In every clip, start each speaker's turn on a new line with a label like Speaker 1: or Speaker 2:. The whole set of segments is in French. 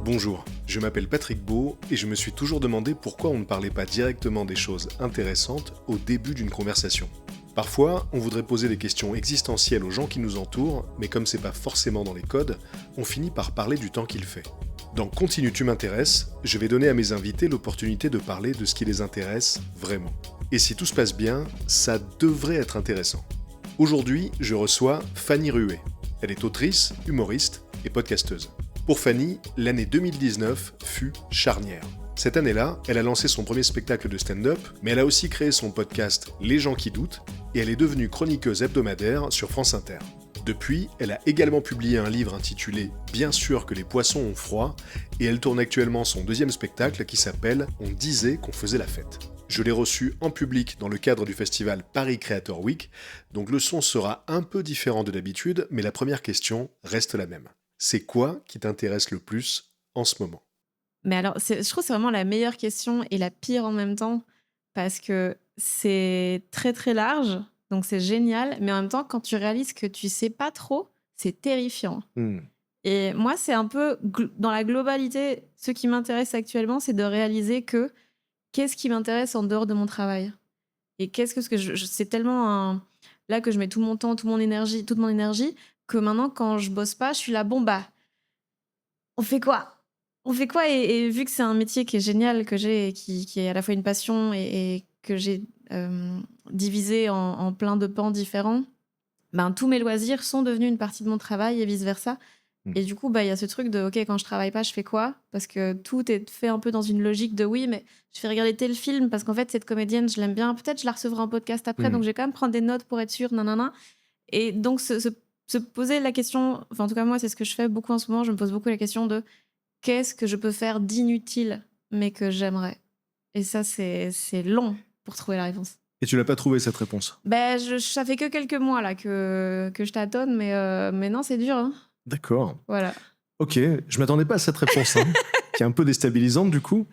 Speaker 1: Bonjour, je m'appelle Patrick Beau et je me suis toujours demandé pourquoi on ne parlait pas directement des choses intéressantes au début d'une conversation. Parfois, on voudrait poser des questions existentielles aux gens qui nous entourent, mais comme c'est pas forcément dans les codes, on finit par parler du temps qu'il fait. Dans Continue tu m'intéresses, je vais donner à mes invités l'opportunité de parler de ce qui les intéresse vraiment. Et si tout se passe bien, ça devrait être intéressant. Aujourd'hui, je reçois Fanny Rué. Elle est autrice, humoriste et podcasteuse. Pour Fanny, l'année 2019 fut charnière. Cette année-là, elle a lancé son premier spectacle de stand-up, mais elle a aussi créé son podcast Les gens qui doutent, et elle est devenue chroniqueuse hebdomadaire sur France Inter. Depuis, elle a également publié un livre intitulé « Bien sûr que les poissons ont froid » et elle tourne actuellement son deuxième spectacle qui s'appelle « On disait qu'on faisait la fête ». Je l'ai reçue en public dans le cadre du festival Paris Creator Week, donc le son sera un peu différent de d'habitude, mais la première question reste la même. C'est quoi qui t'intéresse le plus en ce moment ?
Speaker 2: Mais alors, je trouve que c'est vraiment la meilleure question et la pire en même temps, parce que c'est très très large, donc c'est génial, mais en même temps, quand tu réalises que tu sais pas trop, c'est terrifiant. Et moi, c'est un peu, dans la globalité, ce qui m'intéresse actuellement, c'est de réaliser que qu'est-ce qui m'intéresse en dehors de mon travail ? Et qu'est-ce que c'est tellement là que je mets tout mon temps, toute mon énergie, que maintenant, quand je bosse pas, je suis là, bon bah, on fait quoi ? Et vu que c'est un métier qui est génial, que j'ai, et qui est à la fois une passion et que j'ai divisé en plein de pans différents, ben, tous mes loisirs sont devenus une partie de mon travail et vice-versa. Et du coup, il y a ce truc de, OK, quand je travaille pas, je fais quoi ? Parce que tout est fait un peu dans une logique de, oui, mais je fais regarder tel film parce qu'en fait, cette comédienne, je l'aime bien. Peut-être je la recevrai en podcast après, donc je vais quand même prendre des notes pour être sûre, nanana. Et donc, se poser la question, enfin, en tout cas, moi, c'est ce que je fais beaucoup en ce moment. Je me pose beaucoup la question de qu'est-ce que je peux faire d'inutile, mais que j'aimerais ? Et ça, c'est long pour trouver la réponse.
Speaker 1: Et tu l'as pas trouvé cette réponse ?
Speaker 2: Ça fait que quelques mois là que je tâtonne, mais non, c'est dur. Hein.
Speaker 1: D'accord.
Speaker 2: Voilà.
Speaker 1: Ok, je m'attendais pas à cette réponse, qui est un peu déstabilisante du coup.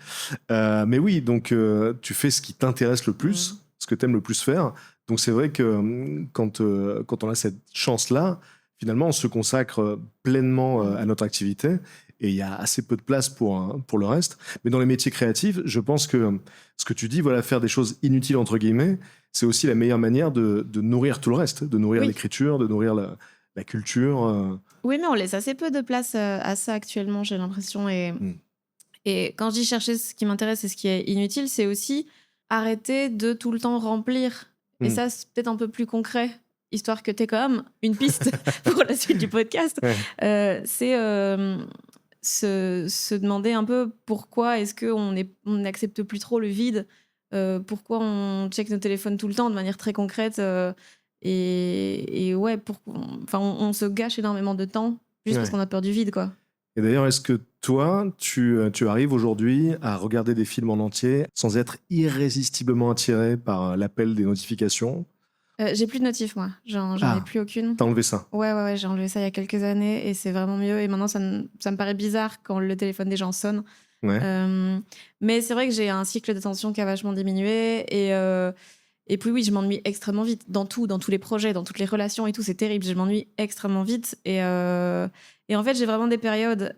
Speaker 1: Mais oui, donc tu fais ce qui t'intéresse le plus, ce que t'aimes le plus faire. Donc c'est vrai que quand on a cette chance-là, finalement, on se consacre pleinement à notre activité et il y a assez peu de place pour le reste. Mais dans les métiers créatifs, je pense que ce que tu dis, voilà, faire des choses inutiles, entre guillemets, c'est aussi la meilleure manière de nourrir tout le reste, de nourrir l'écriture, de nourrir la culture.
Speaker 2: Oui, mais on laisse assez peu de place à ça actuellement, j'ai l'impression. Et quand je dis chercher ce qui m'intéresse et ce qui est inutile, c'est aussi arrêter de tout le temps remplir. Et ça, c'est peut-être un peu plus concret, histoire que tu aies quand même une piste pour la suite du podcast. C'est se demander un peu pourquoi est-ce qu'on n'accepte plus trop le vide, pourquoi on check nos téléphones tout le temps de manière très concrète. Et ouais, on se gâche énormément de temps juste parce qu'on a peur du vide, quoi.
Speaker 1: Et d'ailleurs, est-ce que toi, tu arrives aujourd'hui à regarder des films en entier sans être irrésistiblement attiré par l'appel des notifications ?
Speaker 2: J'ai plus de notifs, moi. J'en ai plus aucune.
Speaker 1: T'as enlevé ça ?
Speaker 2: Ouais, j'ai enlevé ça il y a quelques années et c'est vraiment mieux. Et maintenant, ça me paraît bizarre quand le téléphone des gens sonne. Mais c'est vrai que j'ai un cycle d'attention qui a vachement diminué et puis oui, je m'ennuie extrêmement vite dans tous les projets, dans toutes les relations et tout, c'est terrible. Je m'ennuie extrêmement vite et en fait, j'ai vraiment des périodes.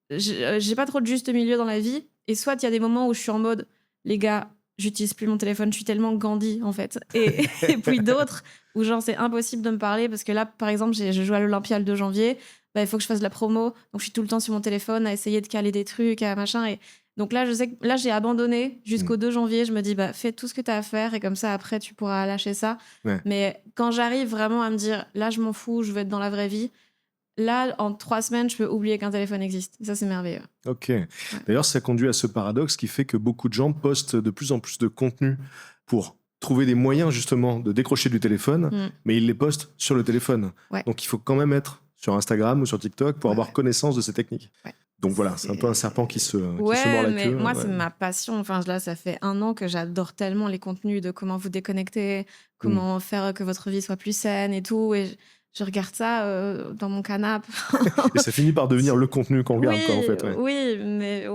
Speaker 2: J'ai pas trop de juste milieu dans la vie et soit il y a des moments où je suis en mode, les gars, j'utilise plus mon téléphone, je suis tellement Gandhi en fait. Et puis d'autres où genre c'est impossible de me parler parce que là, par exemple, je joue à l'Olympia le 2 janvier, il faut que je fasse de la promo, donc je suis tout le temps sur mon téléphone à essayer de caler des trucs, à machin et donc là, je sais que là, j'ai abandonné jusqu'au 2 janvier. Je me dis, fais tout ce que tu as à faire et comme ça, après, tu pourras lâcher ça. Mais quand j'arrive vraiment à me dire, là, je m'en fous, je veux être dans la vraie vie, là, en 3 semaines, je peux oublier qu'un téléphone existe. Ça, c'est merveilleux.
Speaker 1: Ok. D'ailleurs, ça conduit à ce paradoxe qui fait que beaucoup de gens postent de plus en plus de contenu pour trouver des moyens, justement, de décrocher du téléphone, mais ils les postent sur le téléphone. Donc, il faut quand même être sur Instagram ou sur TikTok pour avoir connaissance de ces techniques. Donc voilà, c'est un peu un serpent qui se mord la
Speaker 2: mais
Speaker 1: queue.
Speaker 2: Moi, c'est ma passion. Enfin, là, ça fait 1 an que j'adore tellement les contenus de comment vous déconnecter, comment faire que votre vie soit plus saine et tout. Et je regarde ça dans mon canapé.
Speaker 1: Et ça finit par devenir le contenu qu'on regarde, quoi, en fait.
Speaker 2: Oui, mais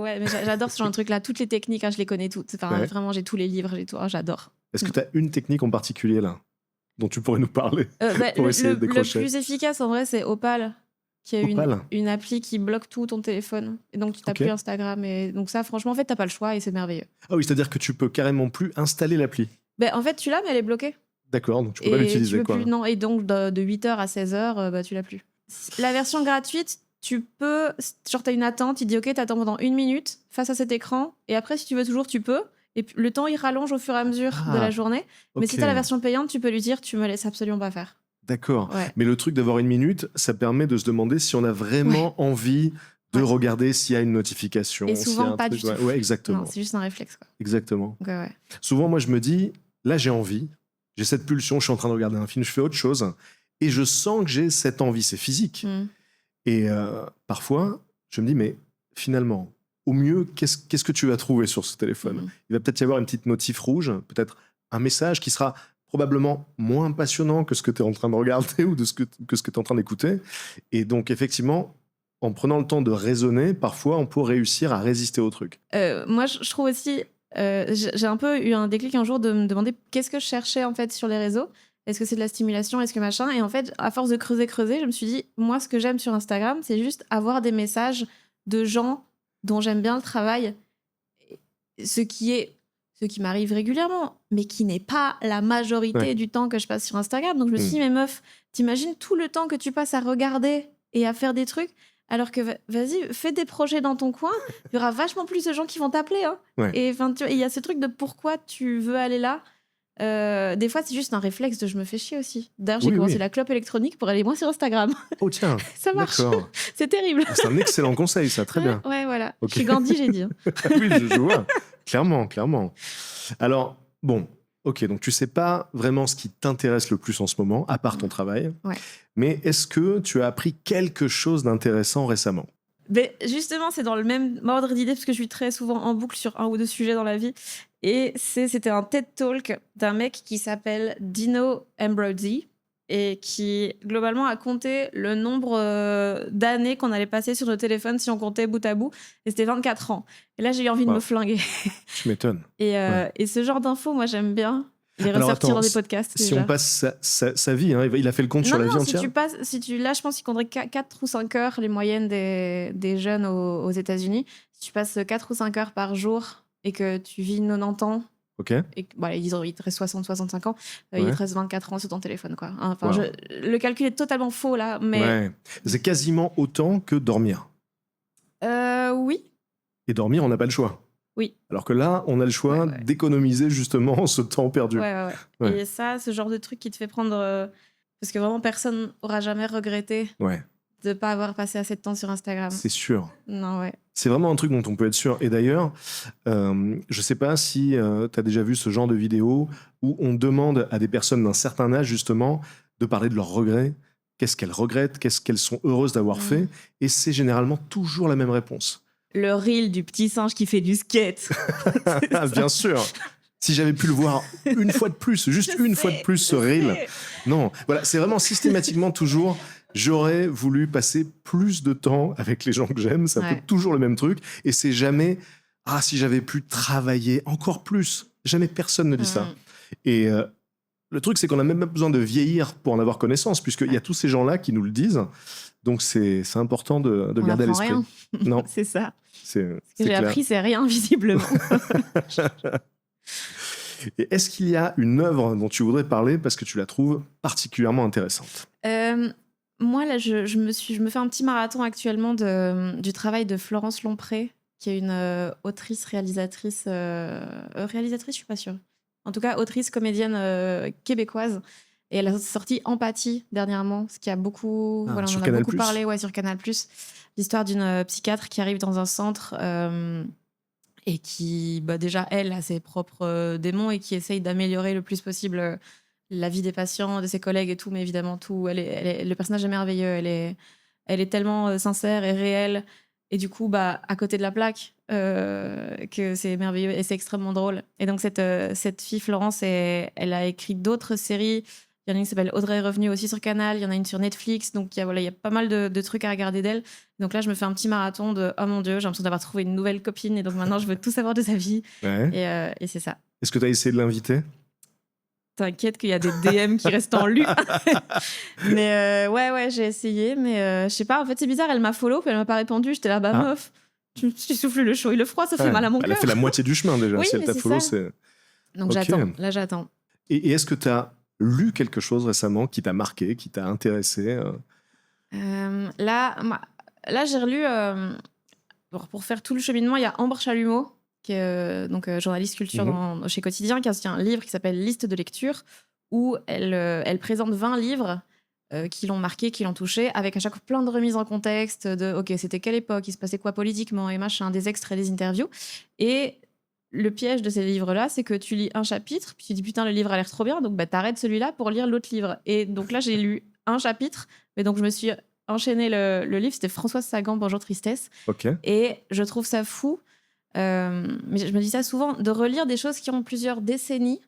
Speaker 2: j'adore ce genre de truc-là. Toutes les techniques, je les connais toutes. Enfin, vraiment, j'ai tous les livres, j'ai tout. J'adore.
Speaker 1: Est-ce que tu as une technique en particulier, là, dont tu pourrais nous parler pour essayer de décrocher ?
Speaker 2: Le plus efficace, en vrai, c'est Opal. qui est
Speaker 1: Opal.
Speaker 2: une appli qui bloque tout ton téléphone. Et donc, tu n'as
Speaker 1: Ok.
Speaker 2: plus Instagram. Et donc, ça, franchement, en fait, tu n'as pas le choix et c'est merveilleux.
Speaker 1: Ah oui, c'est-à-dire que tu peux carrément plus installer l'appli.
Speaker 2: Ben, en fait, tu l'as, mais elle est bloquée.
Speaker 1: D'accord, donc tu peux pas
Speaker 2: Et tu
Speaker 1: l'utiliser,
Speaker 2: peux
Speaker 1: quoi.
Speaker 2: plus, non. Et donc, de 8h à 16h, bah, tu l'as plus. La version gratuite, tu peux. Genre, tu as une attente, il dit OK, tu attends pendant 1 minute face à cet écran. Et après, si tu veux toujours, tu peux. Et le temps, il rallonge au fur et à mesure de la
Speaker 1: Ah,
Speaker 2: journée. Mais si
Speaker 1: ok.
Speaker 2: tu as la version payante, tu peux lui dire tu me laisses absolument pas faire.
Speaker 1: D'accord.
Speaker 2: Ouais.
Speaker 1: Mais le truc d'avoir 1 minute, ça permet de se demander si on a vraiment envie de
Speaker 2: Ouais.
Speaker 1: regarder s'il y a une notification.
Speaker 2: Et
Speaker 1: s'il y a
Speaker 2: souvent,
Speaker 1: un
Speaker 2: pas
Speaker 1: truc.
Speaker 2: du
Speaker 1: Ouais,
Speaker 2: tout.
Speaker 1: ouais, exactement.
Speaker 2: Non, c'est juste un réflexe, quoi.
Speaker 1: Exactement.
Speaker 2: Donc, ouais.
Speaker 1: Souvent, moi, je me dis, là, j'ai envie, j'ai cette pulsion, je suis en train de regarder un film, je fais autre chose, et je sens que j'ai cette envie, c'est physique.
Speaker 2: Mm.
Speaker 1: Et parfois, je me dis, mais finalement, au mieux, qu'est-ce que tu vas trouver sur ce téléphone
Speaker 2: Mm.
Speaker 1: Il va peut-être y avoir une petite notif rouge, peut-être un message qui sera probablement moins passionnant que ce que tu es en train de regarder ou que ce que tu es en train d'écouter. Et donc, effectivement, en prenant le temps de raisonner, parfois, on peut réussir à résister au truc.
Speaker 2: Moi, je trouve aussi. J'ai un peu eu un déclic un jour de me demander qu'est-ce que je cherchais en fait sur les réseaux. Est-ce que c'est de la stimulation? Est-ce que machin? Et en fait, à force de creuser, je me suis dit, moi, ce que j'aime sur Instagram, c'est juste avoir des messages de gens dont j'aime bien le travail. Ce qui m'arrive régulièrement, mais qui n'est pas la majorité du temps que je passe sur Instagram. Donc je me suis dit, mais meuf, t'imagines tout le temps que tu passes à regarder et à faire des trucs, alors que vas-y, fais des projets dans ton coin, il y aura vachement plus de gens qui vont t'appeler. Hein.
Speaker 1: Ouais.
Speaker 2: Et il y a ce truc de pourquoi tu veux aller là. Des fois, c'est juste un réflexe de je me fais chier aussi. D'ailleurs, j'ai commencé la clope électronique pour aller moins sur Instagram.
Speaker 1: Oh tiens,
Speaker 2: ça marche.
Speaker 1: D'accord.
Speaker 2: C'est terrible.
Speaker 1: C'est un excellent conseil, ça, très bien.
Speaker 2: Ouais, voilà.
Speaker 1: Ok.
Speaker 2: Je suis Gandhi, j'ai dit. Hein.
Speaker 1: Oui, je vois. Clairement, clairement. Alors, bon, ok, donc tu sais pas vraiment ce qui t'intéresse le plus en ce moment, à part ton travail.
Speaker 2: Ouais.
Speaker 1: Mais est-ce que tu as appris quelque chose d'intéressant récemment?
Speaker 2: Mais justement, c'est dans le même ordre d'idée, parce que je suis très souvent en boucle sur un ou deux sujets dans la vie. Et c'était un TED Talk d'un mec qui s'appelle Dino Ambrosi et qui, globalement, a compté le nombre d'années qu'on allait passer sur nos téléphones si on comptait bout à bout. Et c'était 24 ans. Et là, j'ai eu envie de me flinguer.
Speaker 1: Tu m'étonnes.
Speaker 2: Et ce genre d'infos, moi, j'aime bien les
Speaker 1: Alors,
Speaker 2: ressortir
Speaker 1: attends,
Speaker 2: dans des podcasts.
Speaker 1: Si
Speaker 2: déjà.
Speaker 1: on passe sa vie, hein, il a fait le compte sur la vie entière.
Speaker 2: Là, je pense qu'il compterait 4 ou 5 heures, les moyennes des jeunes aux États-Unis. Si tu passes 4 ou 5 heures par jour et que tu vis 90 ans,
Speaker 1: Ok.
Speaker 2: et il te reste 60-65 ans, il te reste 24 ans sur ton téléphone. Quoi. Enfin,
Speaker 1: Wow.
Speaker 2: Le calcul est totalement faux, là. Mais
Speaker 1: Ouais. C'est quasiment autant que dormir.
Speaker 2: oui.
Speaker 1: Et dormir, on n'a pas le choix.
Speaker 2: Oui.
Speaker 1: Alors que là, on a le choix d'économiser justement ce temps perdu.
Speaker 2: Ouais. Et ça, ce genre de truc qui te fait prendre... parce que vraiment, personne n'aura jamais regretté de ne pas avoir passé assez de temps sur Instagram.
Speaker 1: C'est sûr.
Speaker 2: Non, ouais.
Speaker 1: C'est vraiment un truc dont on peut être sûr. Et d'ailleurs, je sais pas si tu as déjà vu ce genre de vidéo où on demande à des personnes d'un certain âge, justement, de parler de leurs regrets. Qu'est-ce qu'elles regrettent? Qu'est-ce qu'elles sont heureuses d'avoir fait? Et c'est généralement toujours la même réponse.
Speaker 2: Le reel du petit singe qui fait du skate.
Speaker 1: Bien sûr. Si j'avais pu le voir une fois de plus, juste une fois de plus, ce reel. Non, voilà, c'est vraiment systématiquement toujours... J'aurais voulu passer plus de temps avec les gens que j'aime. C'est un peu toujours le même truc. Et c'est jamais « Ah, si j'avais pu travailler encore plus ». Jamais personne ne dit ça. Et le truc, c'est qu'on n'a même pas besoin de vieillir pour en avoir connaissance, puisqu'il y a tous ces gens-là qui nous le disent. Donc, c'est important de garder à l'esprit.
Speaker 2: Rien.
Speaker 1: Non.
Speaker 2: C'est ça.
Speaker 1: Ce
Speaker 2: que j'ai appris, c'est rien, visiblement.
Speaker 1: Et est-ce qu'il y a une œuvre dont tu voudrais parler parce que tu la trouves particulièrement intéressante?
Speaker 2: Moi, là, je me fais un petit marathon actuellement du travail de Florence Lompré, qui est une autrice, réalisatrice, je suis pas sûre. En tout cas, autrice, comédienne québécoise. Et elle a sorti Empathie dernièrement, ce qui a beaucoup, on en a beaucoup parlé sur Canal+. L'histoire d'une psychiatre qui arrive dans un centre et qui, déjà, elle a ses propres démons et qui essaye d'améliorer le plus possible la vie des patients, de ses collègues et tout, mais évidemment tout. Le personnage est merveilleux, elle est tellement sincère et réelle, et du coup, à côté de la plaque, que c'est merveilleux et c'est extrêmement drôle. Et donc cette fille Florence, elle a écrit d'autres séries. Il y en a une qui s'appelle Audrey est revenue aussi sur Canal, il y en a une sur Netflix, donc il y a pas mal de trucs à regarder d'elle. Donc là, je me fais un petit marathon de oh mon Dieu, j'ai l'impression d'avoir trouvé une nouvelle copine, et donc maintenant je veux tout savoir de sa vie. Et c'est ça.
Speaker 1: Est-ce que tu as essayé de l'inviter?
Speaker 2: T'inquiète qu'il y a des DM qui restent en lus. Mais ouais, j'ai essayé. Mais je sais pas, en fait, c'est bizarre. Elle m'a follow, puis elle m'a pas répondu. J'étais là, bah meuf, tu souffles le chaud et le froid, ça fait mal à mon
Speaker 1: Elle a
Speaker 2: cœur.
Speaker 1: fait la moitié du chemin déjà.
Speaker 2: Oui,
Speaker 1: Si elle
Speaker 2: mais
Speaker 1: t'a
Speaker 2: c'est
Speaker 1: follow,
Speaker 2: ça.
Speaker 1: c'est...
Speaker 2: Donc
Speaker 1: Ok.
Speaker 2: j'attends.
Speaker 1: Et est-ce que tu as lu quelque chose récemment qui t'a marqué, qui t'a intéressé
Speaker 2: Là, j'ai relu, pour faire tout le cheminement, il y a Ambre Chalumeau, qui est journaliste culture chez Quotidien, qui a sorti un livre qui s'appelle Liste de lecture, où elle présente 20 livres qui l'ont marqué, qui l'ont touché, avec à chaque fois plein de remises en contexte de ok, c'était quelle époque, il se passait quoi politiquement et machin, des extraits, des interviews. Et le piège de ces livres-là, c'est que tu lis un chapitre, puis tu dis putain, le livre a l'air trop bien, donc bah, t'arrêtes celui-là pour lire l'autre livre. Et donc là, j'ai lu un chapitre, mais donc je me suis enchaîné le livre, c'était Françoise Sagan, Bonjour Tristesse.
Speaker 1: Ok.
Speaker 2: Et je trouve ça fou, mais je me dis ça souvent, de relire des choses qui ont plusieurs décennies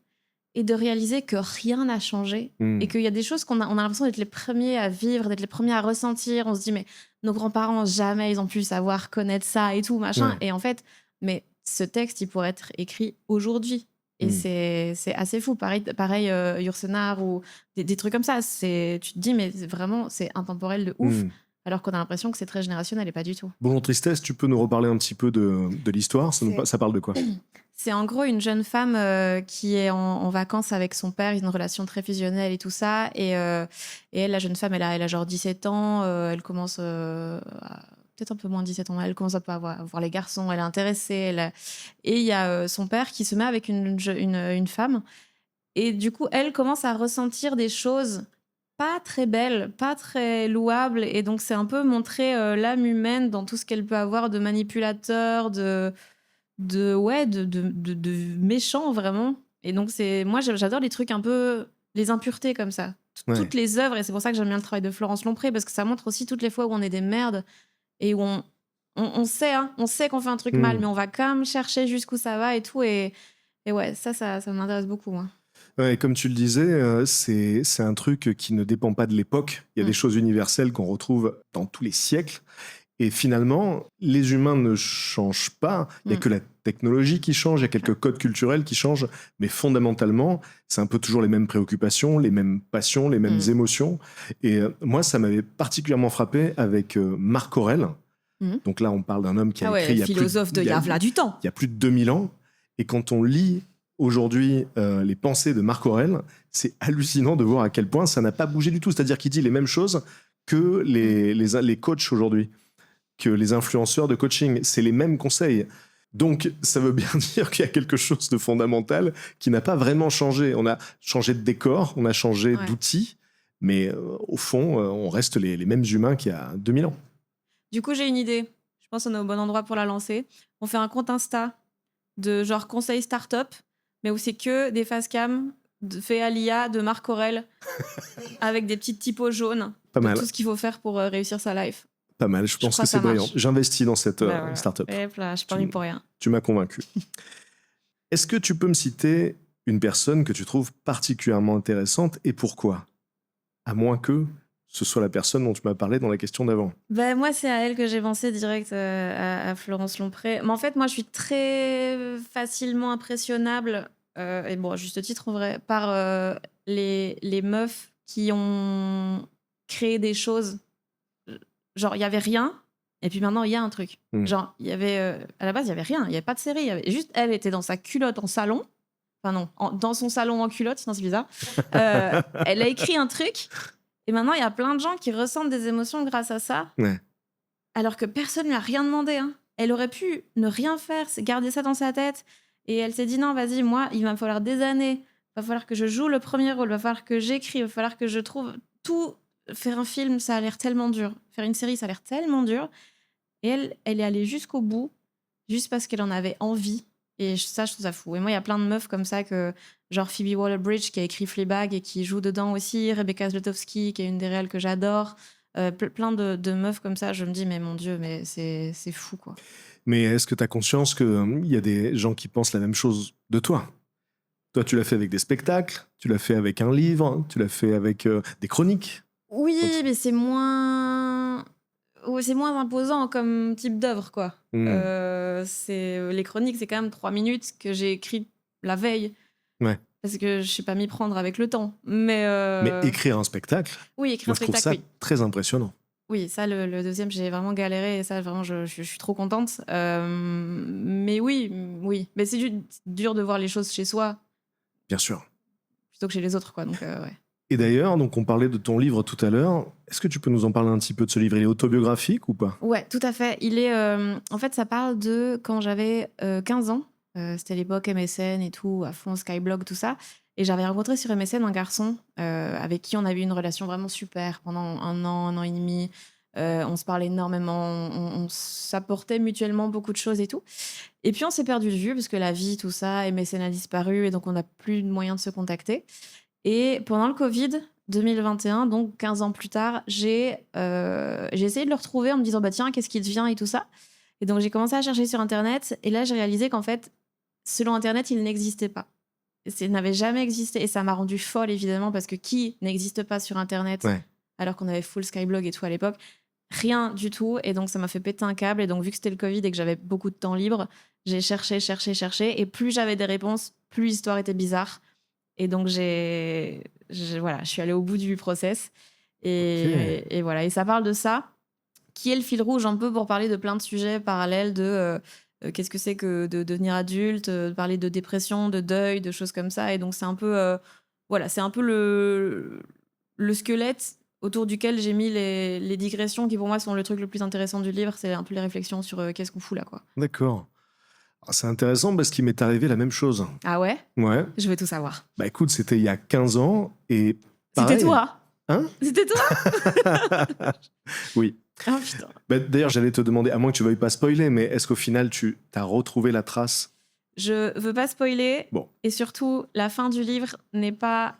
Speaker 2: et de réaliser que rien n'a changé et qu'il y a des choses on a l'impression d'être les premiers à vivre, d'être les premiers à ressentir. On se dit, mais nos grands-parents, jamais ils ont pu savoir, connaître ça et tout, machin.
Speaker 1: Ouais.
Speaker 2: Et en fait, mais ce texte, il pourrait être écrit aujourd'hui. Et c'est assez fou. Pareil Yourcenar ou des trucs comme ça. Tu te dis, mais vraiment, c'est intemporel de ouf. Alors qu'on a l'impression que c'est très générationnel et pas du tout.
Speaker 1: Bonjour Tristesse, tu peux nous reparler un petit peu de l'histoire? Ça parle de quoi?
Speaker 2: C'est en gros une jeune femme qui est en vacances avec son père. Ils ont une relation très fusionnelle et tout ça. Et elle, la jeune femme, elle a genre 17 ans. Elle commence peut-être un peu moins de 17 ans. Elle commence à pas voir les garçons. Elle est intéressée. Et il y a son père qui se met avec une femme. Et du coup, elle commence à ressentir des choses pas très belles, pas très louables. Et donc, c'est un peu montrer l'âme humaine dans tout ce qu'elle peut avoir de manipulateur, de méchant, vraiment. Et donc, moi, j'adore les trucs un peu... les impuretés comme ça. Toutes les œuvres, et c'est pour ça que j'aime bien le travail de Florence Lompré, parce que ça montre aussi toutes les fois où on est des merdes et où on sait, hein, on sait qu'on fait un truc mal, mais on va quand même chercher jusqu'où ça va et tout. Et ouais, ça m'intéresse beaucoup. Hein.
Speaker 1: Ouais, comme tu le disais, c'est un truc qui ne dépend pas de l'époque. Il y a des choses universelles qu'on retrouve dans tous les siècles. Et finalement, les humains ne changent pas. Il n'y a que la technologie qui change, il y a quelques codes culturels qui changent. Mais fondamentalement, c'est un peu toujours les mêmes préoccupations, les mêmes passions, les mêmes émotions. Et moi, ça m'avait particulièrement frappé avec Marc Aurèle. Donc là, on parle d'un homme qui a écrit...
Speaker 2: philosophe de Yavla du temps.
Speaker 1: Il y a plus de 2000 ans. Et quand on lit aujourd'hui les pensées de Marc Aurèle, c'est hallucinant de voir à quel point ça n'a pas bougé du tout. C'est-à-dire qu'il dit les mêmes choses que les coachs aujourd'hui, que les influenceurs de coaching. C'est les mêmes conseils. Donc, ça veut bien dire qu'il y a quelque chose de fondamental qui n'a pas vraiment changé. On a changé de décor, on a changé d'outils, mais au fond, on reste les mêmes humains qu'il y a 2000 ans.
Speaker 2: Du coup, j'ai une idée. Je pense qu'on est au bon endroit pour la lancer. On fait un compte Insta de genre conseil start-up, mais où c'est que des facecam fait à l'IA de Marc Aurèle avec des petites typos jaunes.
Speaker 1: Pas mal.
Speaker 2: Tout ce qu'il faut faire pour réussir sa life.
Speaker 1: Pas mal, je pense que c'est brillant. J'investis dans cette start-up.
Speaker 2: Et là, je parle pour rien.
Speaker 1: Tu m'as convaincu. Est-ce que tu peux me citer une personne que tu trouves particulièrement intéressante et pourquoi? À moins que ce soit la personne dont tu m'as parlé dans la question d'avant.
Speaker 2: Moi, c'est à elle que j'ai pensé direct, à Florence Lompré. Mais en fait, moi, je suis très facilement impressionnable, et bon, à juste titre en vrai, par les meufs qui ont créé des choses. Genre, il y avait rien, et puis maintenant, il y a un truc. Genre, il y avait... à la base, il y avait rien, il y avait pas de série. Juste, elle était dans sa culotte en salon. Enfin non, dans son salon en culotte, sinon c'est bizarre. Elle a écrit un truc, et maintenant, il y a plein de gens qui ressentent des émotions grâce à ça.
Speaker 1: Ouais.
Speaker 2: Alors que personne ne lui a rien demandé. Hein. Elle aurait pu ne rien faire, garder ça dans sa tête. Et elle s'est dit, non, vas-y, moi, il va me falloir des années. Il va falloir que je joue le premier rôle, il va falloir que j'écris, il va falloir que je trouve tout... Faire un film, ça a l'air tellement dur. Faire une série, ça a l'air tellement dur. Et elle est allée jusqu'au bout, juste parce qu'elle en avait envie. Et ça, je trouve ça fou. Et moi, il y a plein de meufs comme ça, genre Phoebe Waller-Bridge, qui a écrit Fleabag et qui joue dedans aussi, Rebecca Zlotowski, qui est une des réelles que j'adore. Plein de meufs comme ça, je me dis, mais mon Dieu, mais c'est fou, quoi.
Speaker 1: Mais est-ce que tu as conscience qu'il y a des gens qui pensent la même chose de toi? Toi, tu l'as fait avec des spectacles, tu l'as fait avec un livre, tu l'as fait avec des chroniques.
Speaker 2: Oui, mais c'est moins imposant comme type d'œuvre, quoi. Les chroniques, c'est quand même 3 minutes que j'ai écrites la veille.
Speaker 1: Ouais.
Speaker 2: parce que je sais pas m'y prendre avec le temps.
Speaker 1: Mais écrire un spectacle,
Speaker 2: oui, écrire
Speaker 1: moi
Speaker 2: un
Speaker 1: je trouve
Speaker 2: spectacle,
Speaker 1: ça
Speaker 2: oui.
Speaker 1: très impressionnant.
Speaker 2: Oui, ça, le deuxième, j'ai vraiment galéré et ça, vraiment, je suis trop contente. Mais oui, oui. Mais c'est dur de voir les choses chez soi
Speaker 1: Bien sûr.
Speaker 2: plutôt que chez les autres, quoi. Donc, ouais.
Speaker 1: Et d'ailleurs, donc on parlait de ton livre tout à l'heure. Est-ce que tu peux nous en parler un petit peu de ce livre? Il est autobiographique ou pas?
Speaker 2: Ouais, tout à fait. En fait, ça parle de quand j'avais 15 ans. C'était l'époque MSN et tout, à fond, Skyblog, tout ça. Et j'avais rencontré sur MSN un garçon avec qui on avait une relation vraiment super pendant un an et demi. On se parlait énormément, on s'apportait mutuellement beaucoup de choses et tout. Et puis on s'est perdu de vue parce que la vie, tout ça, MSN a disparu et donc on n'a plus de moyens de se contacter. Et pendant le Covid 2021, donc 15 ans plus tard, j'ai essayé de le retrouver en me disant, bah tiens, qu'est-ce qui devient et tout ça. Et donc j'ai commencé à chercher sur Internet et là j'ai réalisé qu'en fait, selon Internet, il n'existait pas. Il n'avait jamais existé et ça m'a rendue folle évidemment parce que qui n'existe pas sur Internet
Speaker 1: Ouais.
Speaker 2: alors qu'on avait full Skyblog et tout à l'époque? Rien du tout. Et donc ça m'a fait péter un câble. Et donc vu que c'était le Covid et que j'avais beaucoup de temps libre, j'ai cherché. Et plus j'avais des réponses, plus l'histoire était bizarre. Et donc voilà, je suis allée au bout du process.
Speaker 1: Ok.
Speaker 2: Et voilà, et ça parle de ça, qui est le fil rouge un peu pour parler de plein de sujets parallèles de qu'est-ce que c'est que de devenir adulte, de parler de dépression, de deuil, de choses comme ça. Et donc c'est un peu, voilà, c'est un peu le squelette autour duquel j'ai mis les digressions qui pour moi sont le truc le plus intéressant du livre. C'est un peu les réflexions sur qu'est-ce qu'on fout là, quoi.
Speaker 1: D'accord. Ah, c'est intéressant parce qu'il m'est arrivé la même chose.
Speaker 2: Ah ouais?
Speaker 1: Ouais.
Speaker 2: Je veux tout savoir.
Speaker 1: Bah écoute, c'était il y a 15 ans et
Speaker 2: C'était
Speaker 1: pareil.
Speaker 2: toi?
Speaker 1: Hein?
Speaker 2: C'était toi?
Speaker 1: Oui.
Speaker 2: Ah putain.
Speaker 1: Bah, d'ailleurs, j'allais te demander, à moins que tu veuilles pas spoiler, mais est-ce qu'au final, tu as retrouvé la trace?
Speaker 2: Je veux pas spoiler.
Speaker 1: Bon.
Speaker 2: Et surtout, la fin du livre n'est pas...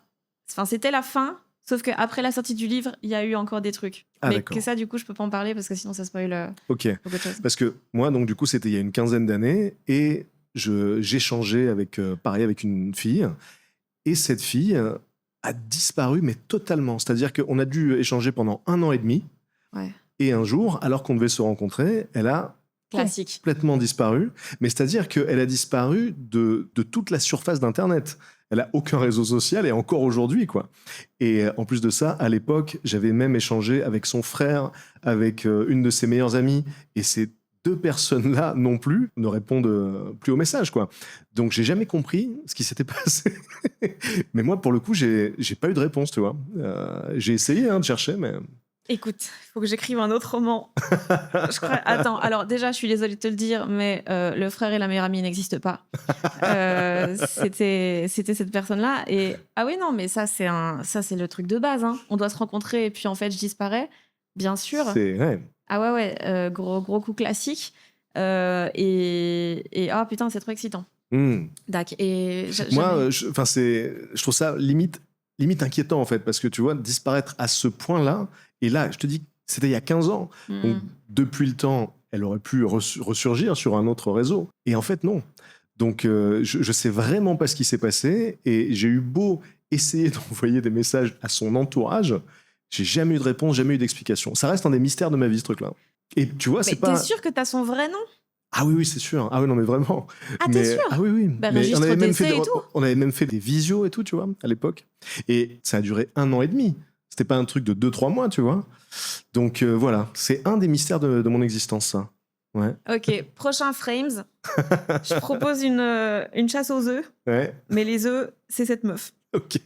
Speaker 2: Enfin, c'était la fin, sauf qu'après la sortie du livre, il y a eu encore des trucs.
Speaker 1: Ah,
Speaker 2: mais
Speaker 1: d'accord.
Speaker 2: que ça, du coup, je peux pas en parler parce que sinon, ça spoil
Speaker 1: Ok.
Speaker 2: beaucoup de choses.
Speaker 1: Parce que moi, donc, du coup, c'était il y a une quinzaine d'années et j'échangeais avec, pareil, avec une fille. Et cette fille a disparu, mais totalement. C'est-à-dire qu'on a dû échanger pendant 1 an et demi.
Speaker 2: Ouais.
Speaker 1: Et un jour, alors qu'on devait se rencontrer, elle a
Speaker 2: Classique.
Speaker 1: complètement disparu. Mais c'est-à-dire qu'elle a disparu de toute la surface d'Internet. Elle a aucun réseau social et encore aujourd'hui, quoi. Et en plus de ça, à l'époque, j'avais même échangé avec son frère, avec une de ses meilleures amies. Et ces 2 personnes-là non plus ne répondent plus aux messages, quoi. Donc j'ai jamais compris ce qui s'était passé. Mais moi, pour le coup, j'ai pas eu de réponse, tu vois. J'ai essayé de chercher, mais...
Speaker 2: Écoute, il faut que j'écrive un autre roman. Je crois... Attends, alors déjà, je suis désolée de te le dire, mais le frère et la meilleure amie n'existent pas. C'était cette personne-là. Et ah oui, non, mais ça, c'est le truc de base. Hein. On doit se rencontrer et puis en fait, je disparais. Bien sûr.
Speaker 1: Ouais.
Speaker 2: Ah ouais, gros coup classique. Et ah putain, c'est trop excitant. Dac. Et
Speaker 1: moi, je trouve ça limite inquiétant, en fait, parce que tu vois, disparaître à ce point-là, et là, je te dis, c'était il y a 15 ans. Donc, depuis le temps, elle aurait pu ressurgir sur un autre réseau. Et en fait, non. Donc, je sais vraiment pas ce qui s'est passé, et j'ai eu beau essayer d'envoyer des messages à son entourage, j'ai jamais eu de réponse, jamais eu d'explication. Ça reste un des mystères de ma vie, ce truc-là. Et tu vois, c'est pas...
Speaker 2: T'es sûr que t'as son vrai nom?
Speaker 1: Ah oui, c'est sûr. Ah oui, non, mais vraiment.
Speaker 2: Ah, t'es sûr?
Speaker 1: Ah oui.
Speaker 2: Bah,
Speaker 1: mais
Speaker 2: on
Speaker 1: avait même fait des visios et tout, tu vois, à l'époque. Et ça a duré 1 an et demi. C'était pas un truc de 2-3 mois, tu vois. Donc voilà, c'est un des mystères de mon existence, ça. Ouais.
Speaker 2: Ok, prochain Frames. Je propose une chasse aux œufs.
Speaker 1: Ouais.
Speaker 2: Mais les œufs, c'est cette meuf.
Speaker 1: Ok.